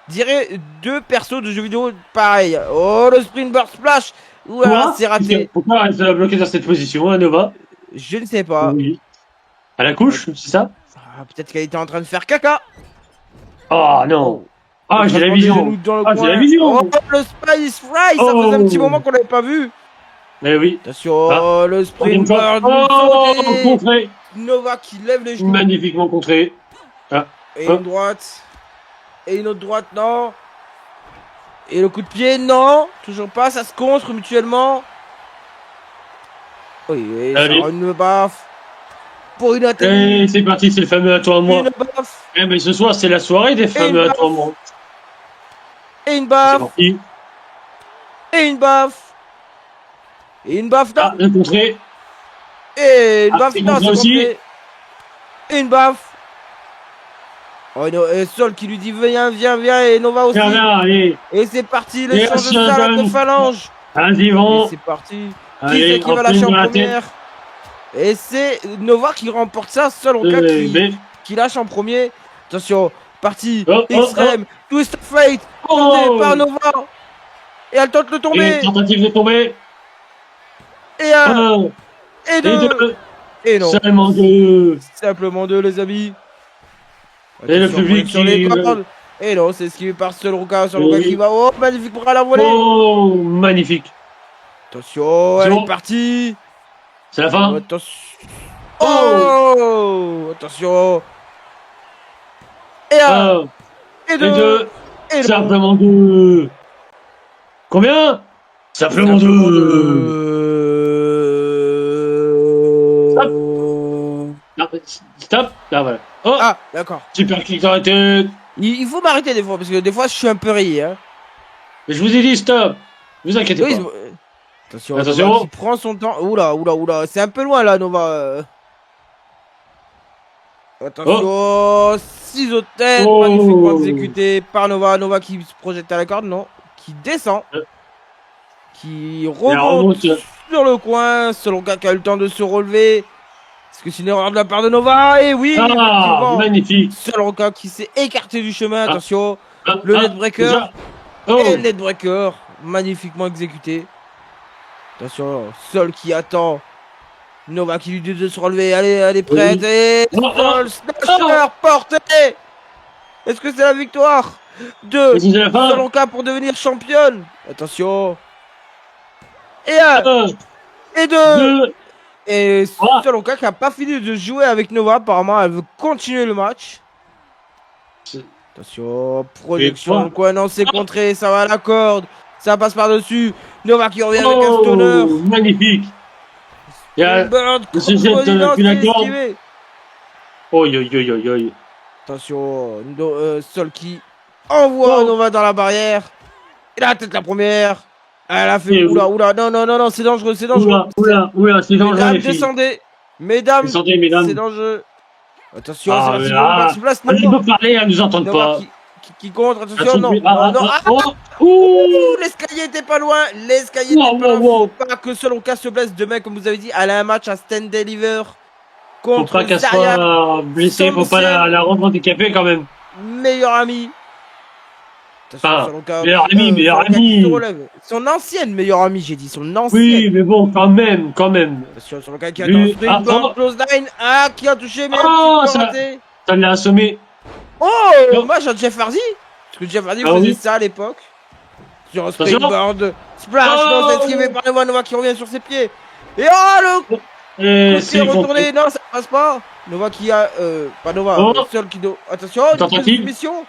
Dirais deux persos de jeux vidéo pareil. Oh, le Springboard splash. Ouah, c'est raté. Pourquoi elle s'est bloquée dans cette position, hein, Nova? Je ne sais pas. Oui. À la couche, c'est ça? Ah, peut-être qu'elle était en train de faire caca. Oh non. Ah, j'ai la Des vision. genoux dans le Ah, j'ai coin. la vision. Oh, le Spice Fry, ça faisait un petit moment qu'on l'avait pas vu. Eh oui. Attention, Ah. le Troisième springboard, fois. Oh, sauté. contré. Nova qui lève les genoux. Magnifiquement contré. Ah. Et Ah. une droite. Et une autre droite, non. Et le coup de pied, non. Toujours pas, ça se contre mutuellement. Oui, et ça Allez. rend une baffe. Pour une Et atterrie. c'est parti, c'est le fameux à toi moi. Une baffe. Eh mais ce soir, c'est la soirée des fameux à baffe. toi moi. Et une C'est baffe. parti. Et une baffe. Et une baffe, non. Ah, le contré. Et une Ah, baffe, c'est non, contre c'est aussi. contré. Et une baffe. Oh non, et Sol qui lui dit viens, viens, viens. Et Nova aussi. Viens là, allez. Et c'est parti, Et l'échange de un salade de gun. phalange. Vas-y, Et vont. c'est parti. Qui Allez, c'est qui va en lâcher pleine en dans la tête. première? Et c'est Nova qui remporte ça, seul en cas Mais- qui lâche en premier. Attention, parti, Oh, oh, extrême, twist of fate, Oh. tenté par Nova. Et elle tente le Et tomber. tentative de tomber. Et un, 1 et et deux. 2. Et non, Seulement 2. simplement deux, les amis. Et le Attention, public sur les qui- cordes. Et non, c'est esquivé par Solroka Oui. qui va. Oh, magnifique bras à la volée. Oh, magnifique. Attention, elle Attention. est partie. C'est la fin. Attention. Oh, attention. Et un, 1 et et deux. 2. Et non. Simplement 2. Combien? Simplement 2. Stop. Non, stop. Là, voilà. Oh, Ah, d'accord. super clic dans la tête. Il faut m'arrêter des fois, parce que des fois je suis un peu rayé. Hein. Mais je vous ai dit stop. Vous inquiétez Oui, pas. attention, Attention. Nova qui prend son temps. Oula, oula, oula. C'est un peu loin là, Nova. Attention, ciseaux de tête, Oh. magnifiquement exécuté par Nova. Nova qui se projette à la corde, non. Qui descend. Qui remonte remonte. sur le coin, selon gars qui a eu le temps de se relever. Est-ce que c'est une erreur de la part de Nova? Et oui, Ah, effectivement. magnifique. Selon gars qui s'est écarté du chemin, attention. Ah, Le ah, netbreaker. déjà. Oh. Et le netbreaker, magnifiquement exécuté. Attention, Sol qui attend. Nova qui lui dit de se relever. Allez, elle est prête. Oui. Et Oh, oh. Sol, slasher, porté. Est-ce que c'est la victoire de Est-ce que c'est la fin? Solonka pour devenir championne? Attention. Et un, 1, et deux. 2. Et Ah. Solonka qui n'a pas fini de jouer avec Nova. Apparemment, elle veut continuer le match. C'est- Attention, projection, trois. quoi, non, c'est contré, ça va à la corde, ça passe par-dessus. Nova qui revient avec un stoner. Oh, magnifique. Il y a... Bird, il se jette depuis la corde. Oi, oi, oi, oi, oi. Attention, Sol qui envoie Oh. Nova dans la barrière. Et la tête la première. Elle a fait Et oula, oula, non, non, non, non, c'est dangereux, c'est dangereux. Oula, oula, oula, c'est dangereux, Mesdames, les filles. descendez. Mesdames, Descendez, mesdames. c'est dangereux. Attention, Ah, c'est la mais seconde là, partie place. elle Nova, peut parler, elles nous entendent Nova pas. qui contre, attention, non, Ah, non, non, ah, ah, oh. Ouh. ouh, l'escalier était pas loin, l'escalier Wow, était pas loin. wow, wow. Faut pas que Solonka se blesse demain, comme vous avez dit. Elle a un match à Stand Deliver Faut contre pas qu'elle Zarya, soit blessée, faut pas la rendre handicapée quand même. meilleur ami. Attention, Enfin, Solonka, meilleur ami, meilleur Solonka qui ami. se relève. Son ancienne meilleure amie, j'ai dit, son ancienne. Oui, mais bon, quand même, quand même. Attention, Solonka qui Lui- attend sprint, ah, ball, oh. close line. Ah, qui a touché, mais Oh, un petit peu ça- raté. Ça l'a assommé. Oh, Non. hommage à Jeff Hardy. Parce que Jeff Hardy Ah faisait oui. ça à l'époque. Sur un Attention. springboard. Splash, Oh. non, c'est esquivé par Nova, Nova qui revient sur ses pieds. Et oh, le coup Et de pied c'est retourné. Non, ça passe pas. Nova qui a. Pas Nova, Oh. le seul qui doit. Attention, une Tentative. prise de soumission.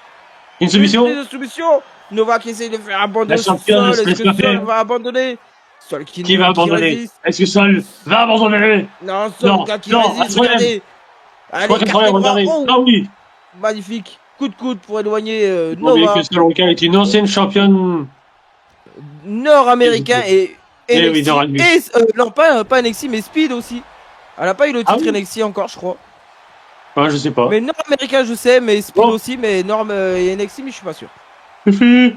une solution. Une prise de soumission. Nova qui essaye de faire abandonner La son championne, Sol. elle se Est-ce laisse que pas Sol faire. va abandonner? Sol Qui va abandonner? résiste. Est-ce que Sol va abandonner? Non, Sol Non, qui non, résiste. troisième. Regardez. Allez, Troisième, carte les bras. regardez. Oh, Ah oui. magnifique. Coup de coude pour éloigner Non, mais Nova. que Solonka est une ancienne championne. Nord-américain et Eh oui, NXT. nord-américain. Et, non, pas NXT, mais Speed aussi. Elle a pas eu le Ah titre oui. NXT encore, je crois. Ah, je sais pas. Mais nord-américain, je sais, mais Speed Oh. aussi, mais Norm et NXT, mais je suis pas sûr. Fifi.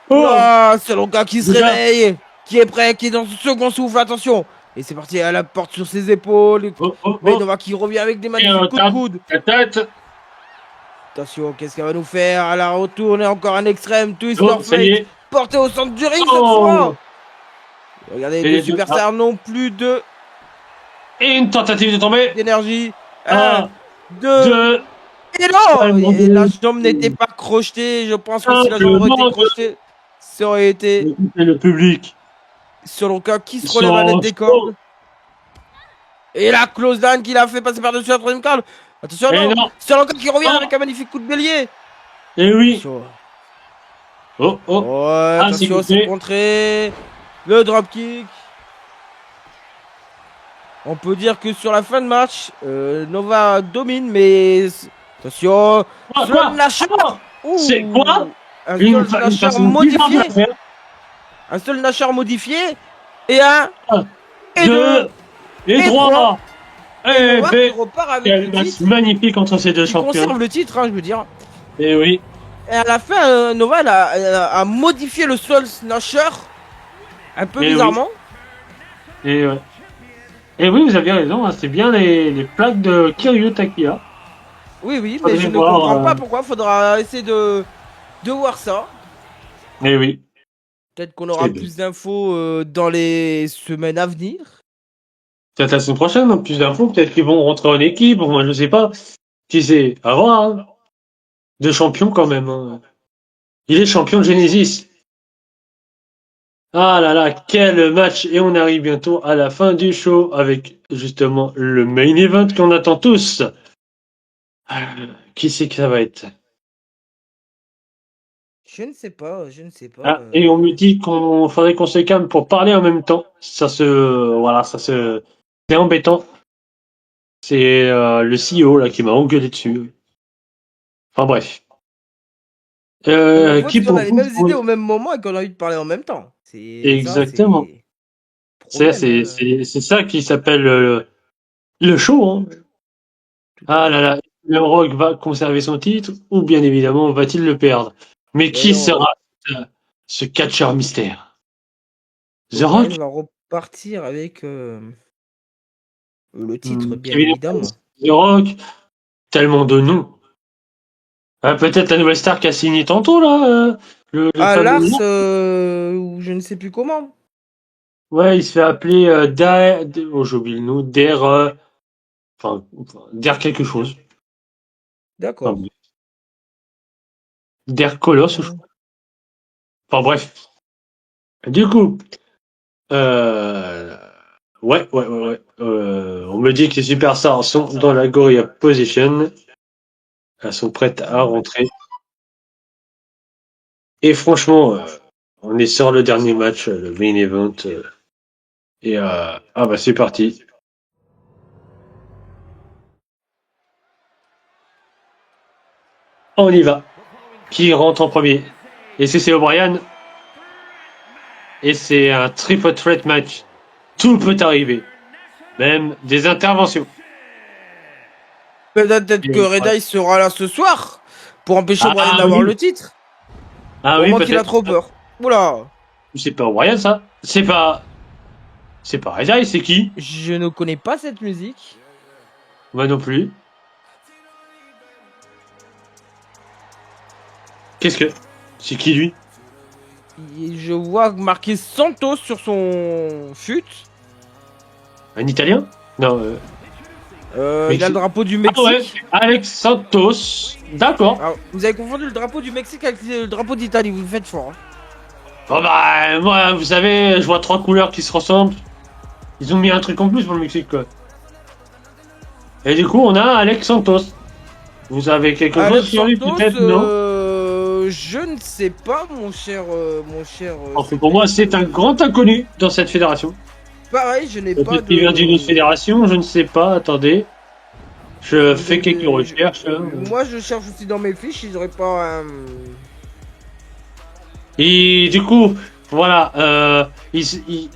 Oh. Ah, c'est le gars qui se Déjà. réveille, qui est prêt, qui est dans son second souffle, attention. Et c'est parti, elle la porte sur ses épaules. Oh, oh, Mais oh. Nova qui revient avec des Et magnifiques coups de tape coude. la tête. Attention, qu'est-ce qu'elle va nous faire? Elle a retourné encore un extrême, twist Oh, or ça y fate, est. porté au centre du ring cette Oh. fois. Regardez, Et les les deux- superstars n'ont plus Et une tentative de tomber. d'énergie. Un, 1, 2, deux. Et non, Tellement la de- jambe n'était pas crochetée. Je pense que si la jambe aurait été Simplement. crochetée, ça aurait été. Écoutez le public. Selon cas, qui Ils se relève à l'aide sont des chauds. cordes. Et la close down qui l'a fait passer par-dessus la troisième corde. Attention, Et non. non. Selon cas qui revient Oh. avec un magnifique coup de bélier. Et oui. Attention. Oh, oh. Ouais, Ah, attention, c'est c'est contré. Le dropkick. On peut dire que sur la fin de match, Nova domine, mais attention. Quoi, Slow quoi Nasher. Ouh. C'est quoi Un Une Slow Nasher façon bizarre de modifié. la faire. Un Slow Nasher modifié. Et un. Un, Et deux. Et Et 3. Et Nova qui fait. repart avec Quel le match titre. magnifique entre ces deux Qui champions. conserve le titre, hein, je veux dire. Et oui. Et à la fin, Nova a modifié le Soul Snatcher. Un peu Et bizarrement. Et, ouais. Et oui, vous aviez raison, hein, c'est bien les plaques de Kiryu Takia. Oui, oui, Faudrait mais je ne voir, comprends pas pourquoi. Faudra essayer de voir ça. Et oui. Peut-être qu'on aura C'est bien. plus d'infos dans les semaines à venir. Peut-être la semaine prochaine, hein, plus d'infos, peut-être qu'ils vont rentrer en équipe, moi je sais pas. Qui sait, à voir, hein. Deux champions quand même. Hein. Il est champion de Genesis. Ah là là, quel match! Et on arrive bientôt à la fin du show avec justement le main event qu'on attend tous. Qui c'est que ça va être? Je ne sais pas, je ne sais pas. Ah, et on me dit qu'on faudrait qu'on se calme pour parler en même temps. C'est embêtant. C'est le CEO là qui m'a engueulé dessus. Enfin bref. On voit Qui qu'on a les propose- mêmes idées au même moment et qu'on a envie de parler en même temps. Exactement. C'est ça qui s'appelle le show. Hein. Ah là là, le Rock va conserver son titre ou bien évidemment va-t-il le perdre? Mais qui non. sera ce catcheur mystère? The Rock? va repartir avec le titre, bien Kevin évidemment. Owens, The Rock? Tellement de noms. Peut-être la nouvelle star qui a signé tantôt là. Le fameux Lars, nom. ou je ne sais plus comment. Ouais, il se fait appeler j'ai oublié le nom. Der quelque chose. D'accord. Enfin, Der Colosse, je crois. Enfin bref. Du coup, ouais. On me dit que les superstars sont dans la Gorilla Position. Elles sont prêtes à rentrer. Et franchement, on est sur le dernier match, le main event. C'est parti. On y va. Qui rentre en premier? Et c'est O'Brien. Et c'est un triple threat match. Tout peut arriver. Même des interventions. Peut-être que Redeye sera là ce soir pour empêcher Brian d'avoir le titre. Ah Au oui, moins qu'il a peut-être. trop peur. Oula. C'est pas O'Brien, ça. C'est pas Redeye, c'est qui? Je ne connais pas cette musique. Moi non plus. Qu'est-ce que... C'est qui, lui? Je vois marqué Santos sur son fut. Un Italien? Non, Il a le drapeau du Ah ouais, Mexique. Alex Santos. D'accord. Alors, vous avez confondu le drapeau du Mexique avec le drapeau d'Italie. Vous le faites fort. Hein. Bon bah, moi, vous savez, je vois 3 couleurs qui se ressemblent. Ils ont mis un truc en plus pour le Mexique, quoi. Et du coup, on a Alex Santos. Vous avez quelque chose sur lui, Santos, peut-être, non? Je ne sais pas, mon cher. Enfin, pour moi, c'est un grand inconnu dans cette fédération. Pareil, je n'ai pas Peut-être qu'il vient d'une autre fédération, je ne sais pas. Attendez. Je fais quelques recherches. Hein. Moi, je cherche aussi dans mes fiches, ils n'auraient pas un. Et du coup, voilà, il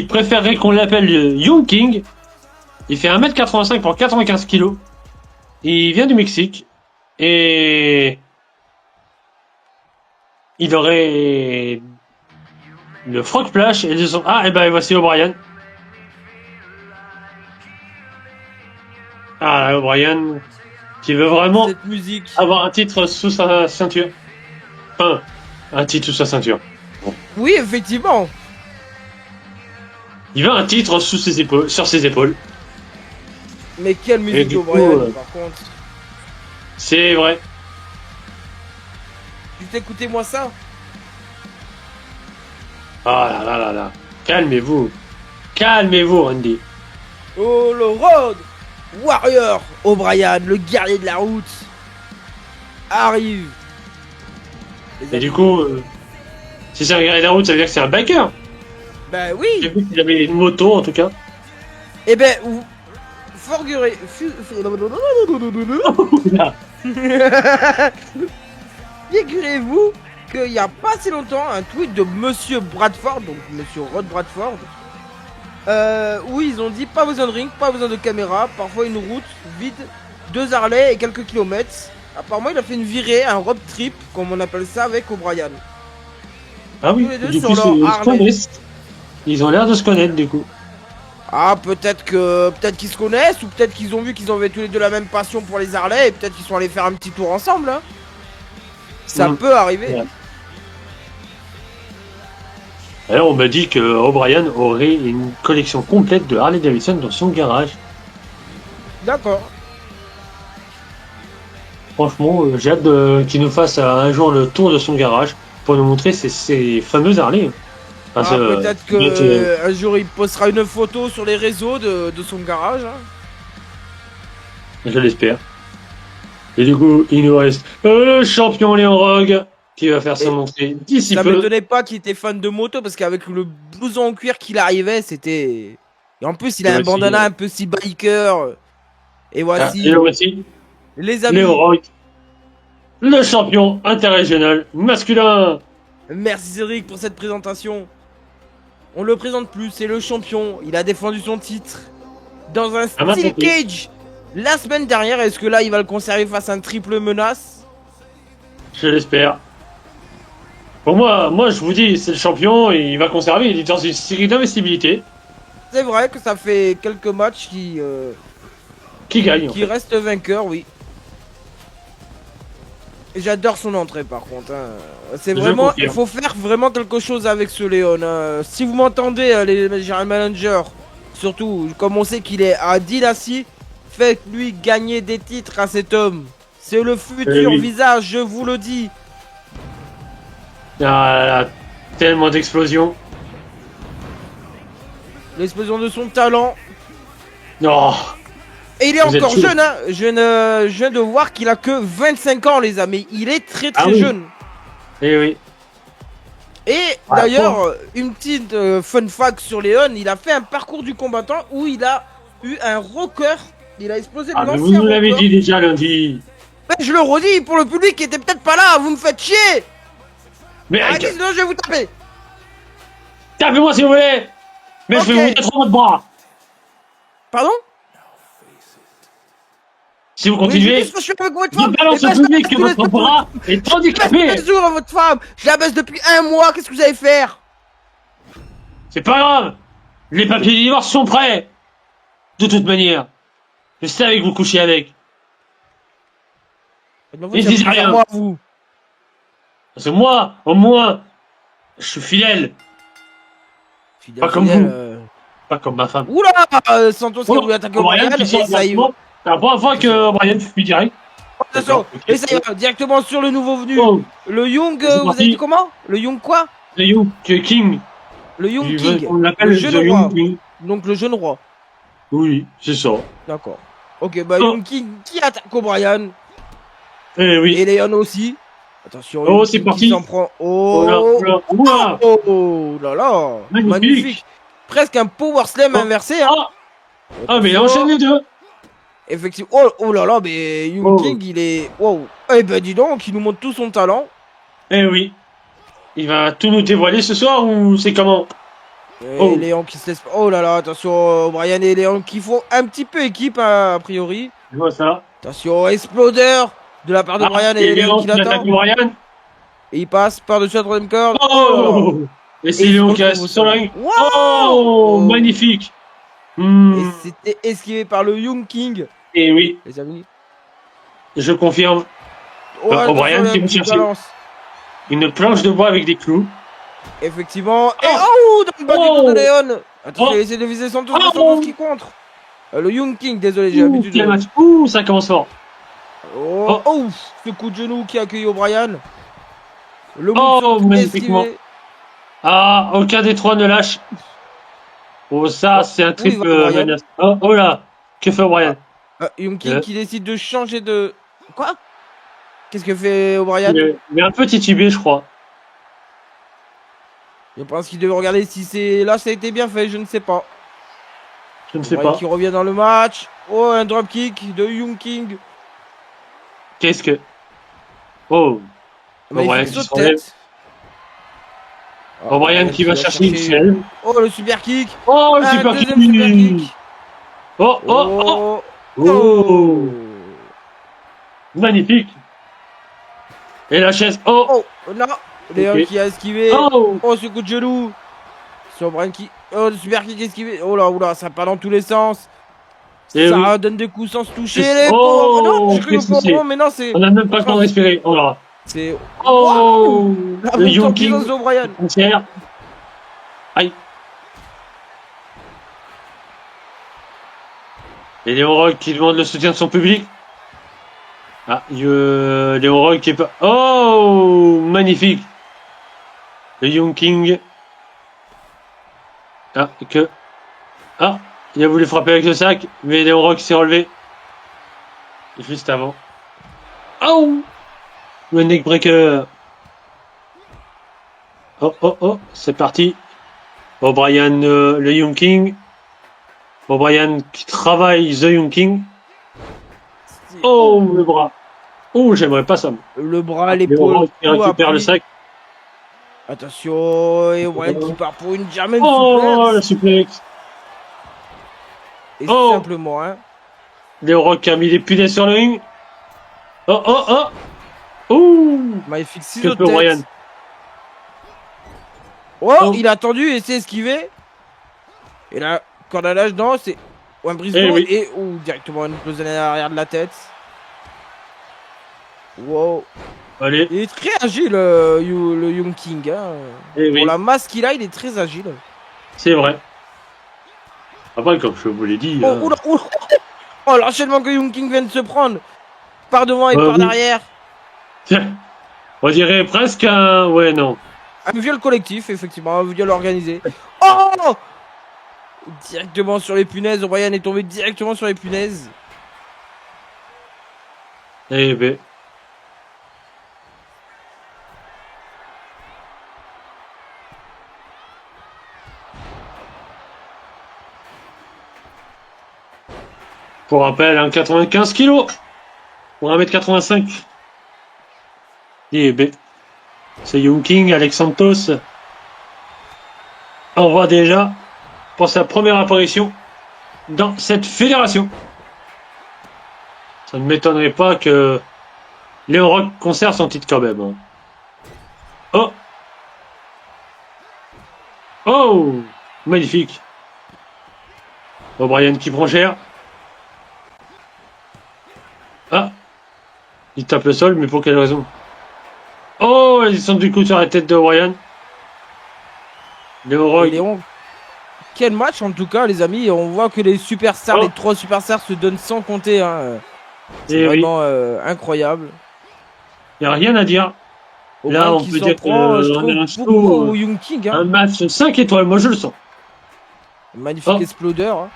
préférerait qu'on l'appelle Young King. Il fait 1m85 pour 95 kg. Il vient du Mexique. Et il aurait le frog splash et le son. Ah, et ben voici O'Brien. Ah, O'Brien qui veut vraiment Cette musique. avoir un titre sous sa ceinture. Enfin, un titre sous sa ceinture. Oui, effectivement. Il veut un titre sous ses épaules, sur ses épaules. Mais quelle Et musique du O'Brien, coup, par contre. C'est vrai. Juste écoutez-moi ça. Ah là là là là. Calmez-vous. Calmez-vous, Randy. Oh, le Road Warrior O'Brien, le guerrier de la route, arrive. Et du coup, si c'est un guerrier de la route, ça veut dire que c'est un biker. Ben J'ai oui. vu qu'il avait une moto, en tout cas. Eh ben, forgerez. Figurez-vous qu'il n'y a pas si longtemps un tweet de Monsieur Bradford, donc Monsieur Rod Bradford, où ils ont dit pas besoin de ring, pas besoin de caméra, parfois une route vide, 2 Harley et quelques kilomètres. Apparemment, il a fait une virée, un road trip, comme on appelle ça, avec O'Brien. Ah oui, Tous les deux du sur coup, leur ils se Harley. connaissent. Ils ont l'air de se connaître, du coup. Ah, peut-être qu'ils se connaissent, ou peut-être qu'ils ont vu qu'ils avaient tous les deux la même passion pour les Harley, et peut-être qu'ils sont allés faire un petit tour ensemble. Hein. Ça peut arriver. Ouais. Alors, on m'a dit que O'Brien aurait une collection complète de Harley Davidson dans son garage. D'accord. Franchement, j'ai hâte qu'il nous fasse un jour le tour de son garage pour nous montrer ses fameuses Harley. Parce, Peut-être que un jour il postera une photo sur les réseaux de son garage. Hein. je l'espère. Et du coup, il nous reste le champion Léon Rogue qui va faire sa montée d'ici Ça peu. m'étonnait pas qu'il était fan de moto parce qu'avec le blouson en cuir qu'il arrivait, c'était. Et en plus, il a Et un voici, bandana un peu si biker. Et voici, Et le voici, les amis. Léon Rogue, le champion interrégional masculin. Merci Cédric pour cette présentation. On le présente plus, c'est le champion. Il a défendu son titre dans un Ah, Steel merci. Cage la semaine dernière. Est-ce que là, il va le conserver face à un triple menace? Je l'espère. Pour moi, je vous dis, c'est le champion et il va conserver. Il est dans une série d'investibilité C'est vrai que ça fait quelques matchs qui gagne. En qui fait. reste vainqueur, oui. Et j'adore son entrée par contre. Hein. C'est Je vraiment, confirme. il faut faire vraiment quelque chose avec ce Léon. Hein. Si vous m'entendez, les general managers, surtout comme on sait qu'il est à Dynasty, faites-lui gagner des titres à cet homme. C'est le futur oui. visage, je vous le dis. Ah là là, tellement d'explosions. L'explosion de son talent. Oh, Et il est Vous êtes encore chaud. jeune, hein. Je viens de voir qu'il a que 25 ans, les amis. Il est très Ah très oui. jeune. et oui. Et Ah, d'ailleurs, une petite fun fact sur Léon, il a fait un parcours du combattant où il a eu un rocker. Il a explosé Ah, mais vous l'ancien nous l'avez rocker. dit déjà lundi. Mais je le redis pour le public qui était peut-être pas là, vous me faites chier. Mais Arrêtez, sinon je vais vous taper. tapez-moi si vous voulez. Mais Ok. je vais vous mettre votre bras. Pardon? Si vous Oui, je continuez, dis ce que je suis avec votre je femme. balance Eh ben, au je la public baisse que tous les votre jours. bras est Je la baisse handicapé. tous les jours à votre femme. Je la baisse depuis un mois. Qu'est-ce que vous allez faire? C'est pas grave. Les papiers du divorce sont prêts. De toute manière, je savais que vous couchiez avec. Vous Il avez disait plus à rien. moi, vous. Parce que moi, au moins, je suis fidèle. Fidèle, Pas comme fidèle, vous. Pas comme ma femme. Oula, Santos qui a voulu attaquer O'Brien O'Brien, qui sort et ça y va. directement. C'est la première fois que O'Brien fuit direct. Attention, D'accord, ok. et ça y va, directement sur le nouveau venu. Oh, Le Young, C'est vous parti. avez dit comment? Le Young quoi? The Young King. Le Young King. On l'appelle Le The jeune Young roi. King. Donc le jeune roi. Oui, c'est ça. D'accord. Ok, bah Oh. Young King qui attaque O'Brien. Eh oui. Et Léon aussi. Attention, Oh, Young c'est King parti. qui s'en prend. Oh là, Oh, oh là, ouah. oh là là. Magnifique. Presque un power slam Oh. inversé. Hein. Ah, mais il enchaîne les deux. Effectivement. Oh, oh là là, mais Young Oh. King il est. Wow. Eh ben dis donc, il nous montre tout son talent. Eh oui. Il va tout nous dévoiler ce soir ou c'est comment? Et Oh. Léon qui se laisse. Oh là là, attention, Brian et Léon qui font un petit peu équipe a priori. Je vois ça. Attention, exploder de la part de Brian et Léon qui attaque l'attend. Brian. Et il passe par-dessus la troisième corde. Oh là là. Oh. Et c'est Et il Léon se qui retrouve reste au sur le sol. ring. Wow. Oh, magnifique. Hmm. Et c'était esquivé par le Young King. Et oui, Les amis. je confirme. Oh, attention, Brian il y a qui une vous petite cherchez. balance. Une planche de bois avec des clous. Effectivement. Et Oh. oh, dans le bas du Oh. dos de Léon. Attention, Oh. il essaie de viser Santos, Oh. mais Santos qui contre. Le Young King, désolé, j'ai Ouh, l'habitude quel de. match. Ouh, ça commence fort. Oh, oh, ce coup de genou qui a accueilli O'Brien. Le Oh, moonsault magnifiquement. esquivé. Ah, aucun des trois ne lâche. Oh, ça, Oh, c'est un où il triple va, O'Brien? menace. Oh, oh là, que fait O'Brien? Young King qui décide de changer de... Quoi? Qu'est-ce que fait O'Brien? Il est un peu titubé, je crois. Je pense qu'il devait regarder si c'est... Là, ça a été bien fait, je ne sais pas. Je ne sais O'Brien pas. qui revient dans le match. Oh, un dropkick de Young King. Qu'est-ce que... Oh, O'Brien Magnifique qui saut se de relève. tête. O'Brien qui va chercher une selle. Oh, le super kick. Oh, le Un super deuxième super kick. kick. Oh, oh, oh. Oh. Oh. Magnifique. Et la chaise. Oh. Oh, non. Léon Ok. qui a esquivé. Oh. Oh, ce coup de genou. Sur O'Brien qui... Oh, le super kick esquivé. Oh là, oula, ça part dans tous les sens. Et Ça oui. donne des coups sans se toucher. C'est- Les Oh, pauvres. Non, j'ai cru qu'est-ce au que c'est? pauvre, mais non, c'est... On n'a même pas le temps de respirer. Oh là. C'est... Oh. La Le montée en Young puissance King. d'O'Brien. Entière. Aïe. Et Léon Rock qui demande le soutien de son public. Ah, Léon Rock qui est pas... Oh, magnifique. Le Young King. Ah, Ah, il a voulu frapper avec le sac, mais Léon Rock s'est relevé. Juste avant. Oh, le neckbreaker. Oh, oh, oh, c'est parti. O'Brien, le Young King. O'Brien qui travaille The Young King. Oh, le bras. Oh, j'aimerais pas ça. Le bras, Léon l'épaule. Rock qui tout récupère le appris. sac. Attention, et O'Brien qui part pour une German Oh, le suplex. suplex. Et Oh. simplement, hein. Léon Rock qui a mis des punaises sur le ring. Oh, oh, oh. Ouh. Magnifique Que ciseau de peut O'Brien? tête. Oh, Oh. il a attendu et s'est esquivé. Et là, corde à l'âge, non, c'est un brise-dos Eh oui. et directement une explosion à l'arrière de la tête. Wow. Allez. Il est très agile, le Young King. Hein. Eh Pour oui, la masse qu'il a, il est très agile. c'est vrai. Après, comme je vous l'ai dit. Oh, oula, oula. Oh, l'enchaînement que Young King vient de se prendre. Par devant et par oui. derrière. Tiens, on dirait presque un... Ouais, non. Un viol collectif, effectivement, un viol organisé. Oh! Directement sur les punaises. O'Brien est tombé directement sur les punaises. Eh ben. Pour rappel, un 95 kilos. Pour 1m85. Eh ben. C'est Young King, Alex Santos. On voit déjà pour sa première apparition dans cette fédération. Ça ne m'étonnerait pas que Léon Rock conserve son titre quand même. Hein. Oh! Oh! Magnifique. O'Brien qui prend cher. Ah! Il tape le sol, mais pour quelle raison? Oh! Ils sont du coup sur la tête de O'Brien. Léon Rock. Léon, quel match en tout cas, les amis. On voit que les superstars, Oh. les trois superstars se donnent sans compter. Hein. C'est Eh oui, vraiment incroyable. il n'y a rien à dire. Là, O'Brien on qui peut s'en dire prend, je qu'on trouve, est un beaucoup show, au Young King. un Hein. match 5 étoiles. Moi, je le sens. Magnifique Oh. exploder. Hein.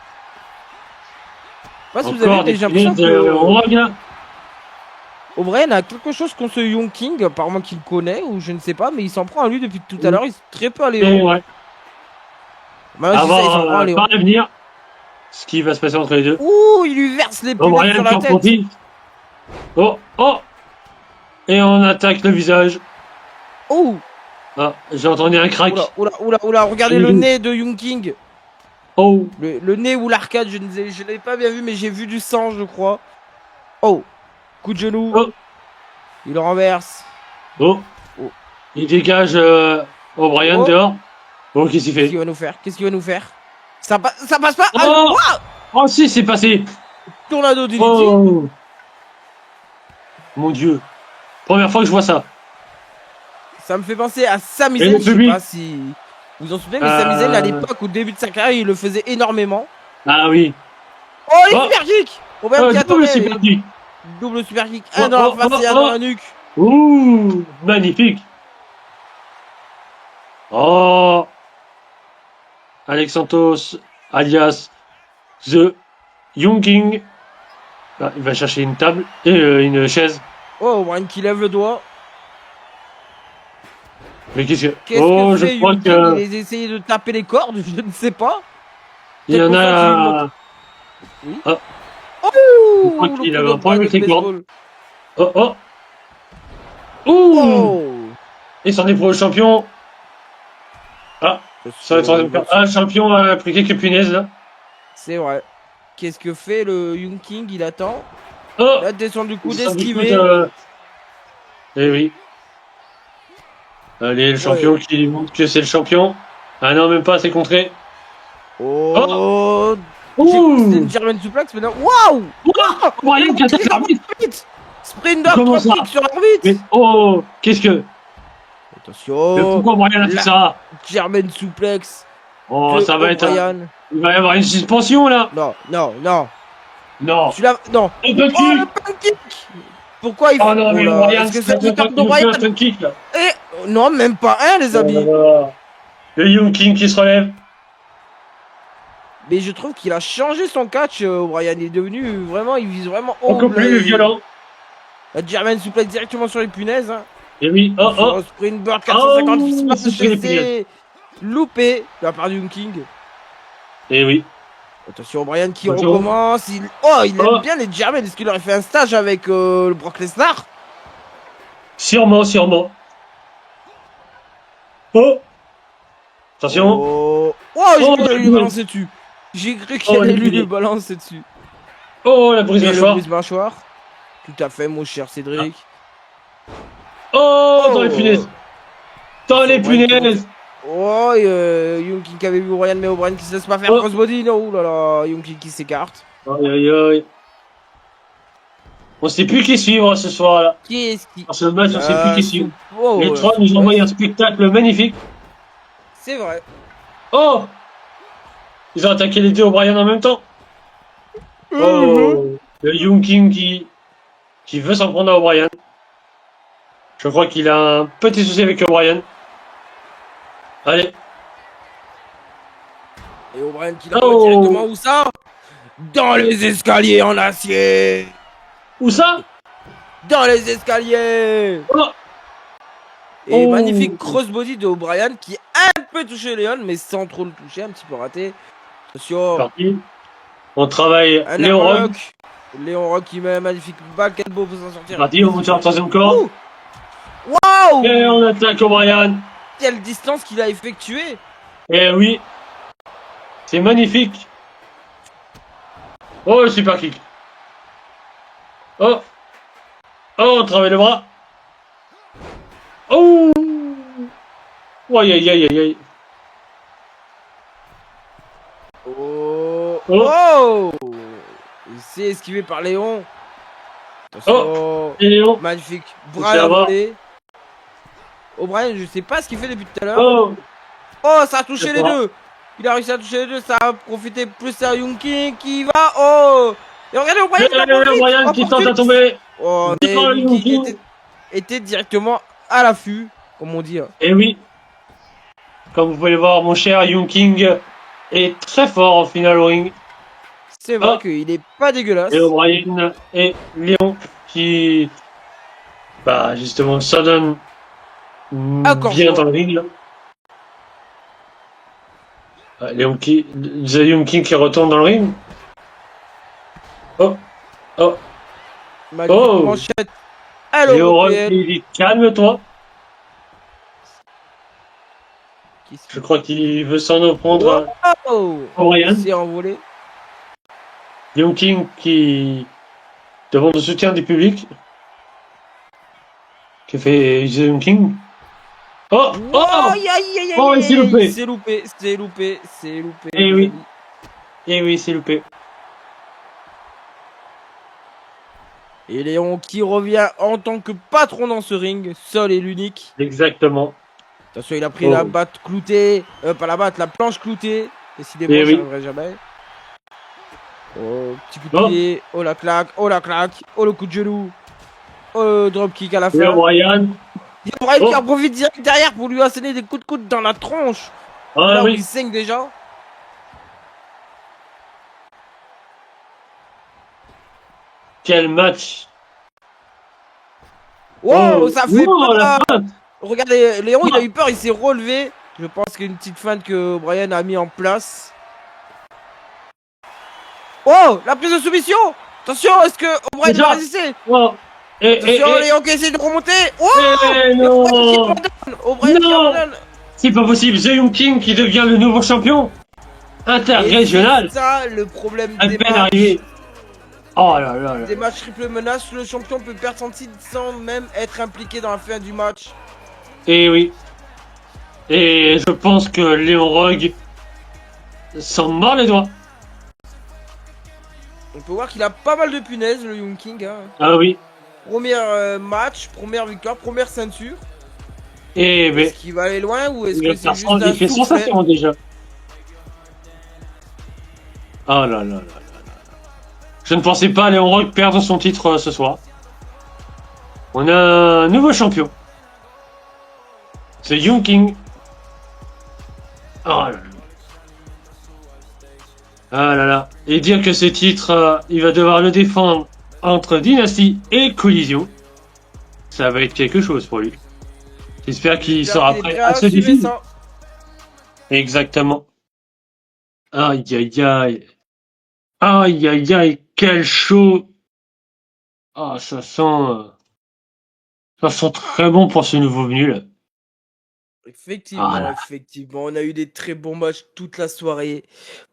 Je sais pas si vous Encore avez, mais des j'ai l'impression punaises, que on revient. O'Brien a quelque chose contre ce Young King, apparemment qu'il connaît, ou je ne sais pas, mais il s'en prend à lui depuis tout à l'heure. Il est très peu à Et Léon. ouais. Bah, c'est ça, il s'en prend à Léon. Par l'avenir, ce qui va se passer entre les deux. Ouh, il lui verse les punaises O'Brien sur qui la en tête. profite. Oh, oh. Et on attaque le visage. Oh, Ah, j'ai entendu un crack. oula, oula, oula, oula, regardez le nez de Young King. Oh, Le nez ou l'arcade, je ne l'ai pas bien vu, mais j'ai vu du sang, je crois. Oh, coup de genou. Oh. Il le renverse. oh. Oh. Il dégage O'Brien Oh. dehors. Oh, qu'est-ce qu'il Qu'est-ce fait? qu'il va nous faire? Qu'est-ce qu'il va nous faire? Ça passe pas. Oh. Ah, ouah, Oh, si, c'est passé. tornado DDT. Oh. Mon Dieu. Première fois que je vois ça. Ça me fait penser à Sami Et Zayn. le Je sais public. pas si vous vous en souvenez, mais Sami Zayn, à l'époque, au début de sa carrière, il le faisait énormément. Ah oui. Oh, les Oh. super kicks. O'Brien Oh, qui double attendait. super kick. Double super kick. Oh, Un dans oh, la face oh, et un oh. dans la nuque. Ouh, magnifique. Oh, Alex Santos, alias The Young King. Ah, il va chercher une table et une chaise. Oh, O'Brien qui lève le doigt. Mais qu'est-ce que... Qu'est-ce Oh, que je fait crois Young King? que Il a essayé de taper les cordes, je ne sais pas. il y en a. Oui. Ah. Oh, Je crois le qu'il coup avait de un problème avec de les cordes. baseball. Oh, oh. Ouh. Oh. Et c'en est pour le champion. Ah, sur le troisième quart. Ah, le champion a pris quelques punaises là. C'est vrai. Qu'est-ce que fait le Young King? Il attend. Oh, La descente du coup il s'en d'esquiver. écoute, Eh oui. Allez, le champion qui montre que c'est le champion. Ah non, même pas, c'est contré. Oh. C'est Ouh. une German suplex maintenant. Waouh. O'Brien qui attaque l'arbitre. Sprinter Comment drop ça? kick sur l'arbitre. Mais oh, qu'est-ce que... Mais Attention. pourquoi O'Brien a fait ça? German suplex. Oh, de ça va être... O'Brien. Il va y avoir une suspension là. Non, non, non. Non. Celui-là, non. Un Oh, punt le kick. pancake. Pourquoi il Oh non, mais là, O'Brien, est-ce que c'est c'est une carte d'O'Brien? un punt kick là. Non, même pas un, les amis. Le Young King qui se relève. Mais je trouve qu'il a changé son catch, O'Brien. Il est devenu vraiment, il vise vraiment haut. Encore plus violent. La German suplex directement sur les punaises. Hein. Et oui, oh oh. Sur Springboard 450, Oh, il se c'est sur les c'est loupé de la part du Young King. Et oui. Attention, O'Brien qui Attention. recommence. Il aime Oh. bien les German. Est-ce qu'il aurait fait un stage avec le Brock Lesnar? Sûrement, sûrement. Oh. Attention. Oh, oh j'ai Oh, cru qu'il allait lui oh. balancer dessus. J'ai cru qu'il Oh, allait il lui est- balancer dessus. Oh, la brise Et le mâchoire. brise-mâchoire. Tout à fait, mon cher Cédric. Oh, dans les punaises. Dans les punaises. Oh, Young King qui avait vu O'Brien, mais O'Brien qui se laisse pas faire Oh. crossbody. Non, oh là là, Young King qui s'écarte. Aïe, aïe, aïe. On sait plus qui suivre ce soir là. Qui est-ce qui. Dans ce match, on sait plus qui suivre. Oh, Les trois nous envoient un spectacle magnifique. C'est vrai. Oh. Ils ont attaqué les deux O'Brien en même temps. Mhm. Oh. Le Young King qui veut s'en prendre à O'Brien. Je crois qu'il a un petit souci avec O'Brien. Allez. Et O'Brien qui l'envoie Oh. directement où ça? Dans les escaliers en acier. Où ça? Dans les escaliers. Oh. Et Oh. magnifique crossbody de O'Brien qui a un peu touché Léon, mais sans trop le toucher, un petit peu raté. Attention. Parti. On travaille Un Léon arm Rock. lock. Léon Rock qui met un magnifique back elbow pour s'en sortir. Parti, on monte sur la troisième corde. Ouh. Waouh! Et on attaque O'Brien. Quelle distance qu'il a effectuée! Eh oui. C'est magnifique. Oh, le super kick. Oh. Oh, on travaille le bras. Oh. Aïe, aïe, aïe, aïe, aïe. Oh! Oh. Oh! Il s'est esquivé par Léon. Attention. Et Léon. Magnifique. faut Bras à la savoir. volée. O'Brien, je sais pas ce qu'il fait depuis tout à l'heure. Oh. Oh, ça a touché Je les sais pas. deux. Il a réussi à toucher les deux. Ça a profité plus à Young King qui va. Oh! Et regardez O'Brien qui a O'Brien qui tente à tomber. Oh, mais Devant le Young Young King King. était directement à l'affût, comme on dit. Et oui. Comme vous pouvez le voir, mon cher Young King est très fort en finale au ring. C'est vrai Oh. qu'il est pas dégueulasse. Et O'Brien et Léon qui, bah, justement, ça donne Encore bien fort. dans le ring. Là. Léon qui, The Young King qui retourne dans le ring. Oh, oh, Magnifique Oh. manchette. Allô, Léon Rock européenne. qui dit calme-toi. Qu'est-ce Je crois qu'il veut s'en prendre Oh! à O'Brien. Il s'est envolé. Young King qui demande le soutien du public. Que fait The Young King? Oh, Oh, oh, aïe, aïe, aïe, Oh, aïe, il s'est aïe, loupé. C'est loupé, c'est loupé, c'est loupé. Eh oui. Et oui, c'est loupé. Et Léon qui revient en tant que patron dans ce ring, seul et l'unique. Exactement. Attention, il a pris Oh. la batte cloutée, pas la batte, la planche cloutée. Décidément, Eh ça oui. n'arriverait jamais. Oh, petit coup de Oh. pied. Oh la claque. Oh la claque. Oh le coup de genou. Oh le dropkick à la Et fin. Ryan. Il y a Bryan qui Oh. en profite direct derrière pour lui asséner des coups de coude dans la tronche. Ah Là où il oui. saigne déjà. Quel match. Wow, ça fait wow, la peur. feinte. Regardez, Léon, il a eu peur, il s'est relevé. Je pense qu'il y a une petite feinte que Bryan a mis en place. Oh, la prise de soumission. Attention, est-ce que O'Brien Déjà. va résister? Oh. Attention, Léon qui essaie de remonter. Oh, non. O'Brien qui Non. abandonne. C'est pas possible. The Young King qui devient le nouveau champion Et interrégional. c'est ça le problème À des peine matchs. arrivé. Oh là là là. Des matchs triple menace, le champion peut perdre son titre sans même être impliqué dans la fin du match. Et oui. Et je pense que Léon Rogue s'en mord les doigts. On peut voir qu'il a pas mal de punaises, le Young King. Hein. Ah oui. Premier match, première victoire, première ceinture. Et mais Est-ce qu'il va aller loin ou est-ce il que va c'est faire juste son- un il fait soufflet? sensation déjà. Oh là là là là là. Je ne pensais pas Léon Rogue perdre son titre ce soir. On a un nouveau champion. C'est Young King. Oh là là. Ah là là. Et dire que ce titre, il va devoir le défendre entre Dynasty et Collision. Ça va être quelque chose pour lui. J'espère qu'il sera prêt à se assumer défier. ça. Exactement. Aïe aïe aïe. Aïe aïe aïe. Quel show. Ah, ça sent très bon pour ce nouveau venu là. Effectivement, Ah là. effectivement, on a eu des très bons matchs toute la soirée.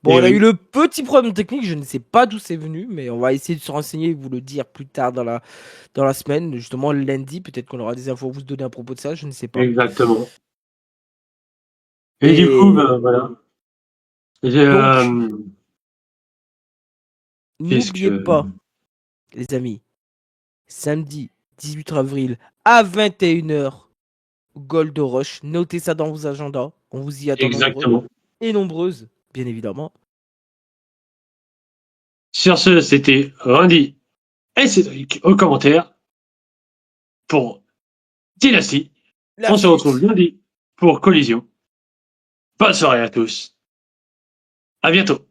Bon, Eh on a oui. eu le petit problème technique, je ne sais pas d'où c'est venu, mais on va essayer de se renseigner et vous le dire plus tard dans la semaine, justement lundi, peut-être qu'on aura des infos à vous donner à propos de ça, je ne sais pas. Exactement. Et du coup, ben, voilà. Qu'est-ce N'oubliez que... pas, les amis, samedi 18 avril à 21h, Gold Rush, notez ça dans vos agendas, on vous y attend nombreux Exactement. et nombreuses, bien évidemment. Sur ce, c'était Randy et Cédric aux commentaires pour Dynasty. La On se suite. retrouve lundi pour Collision. Bonne soirée à tous. À bientôt.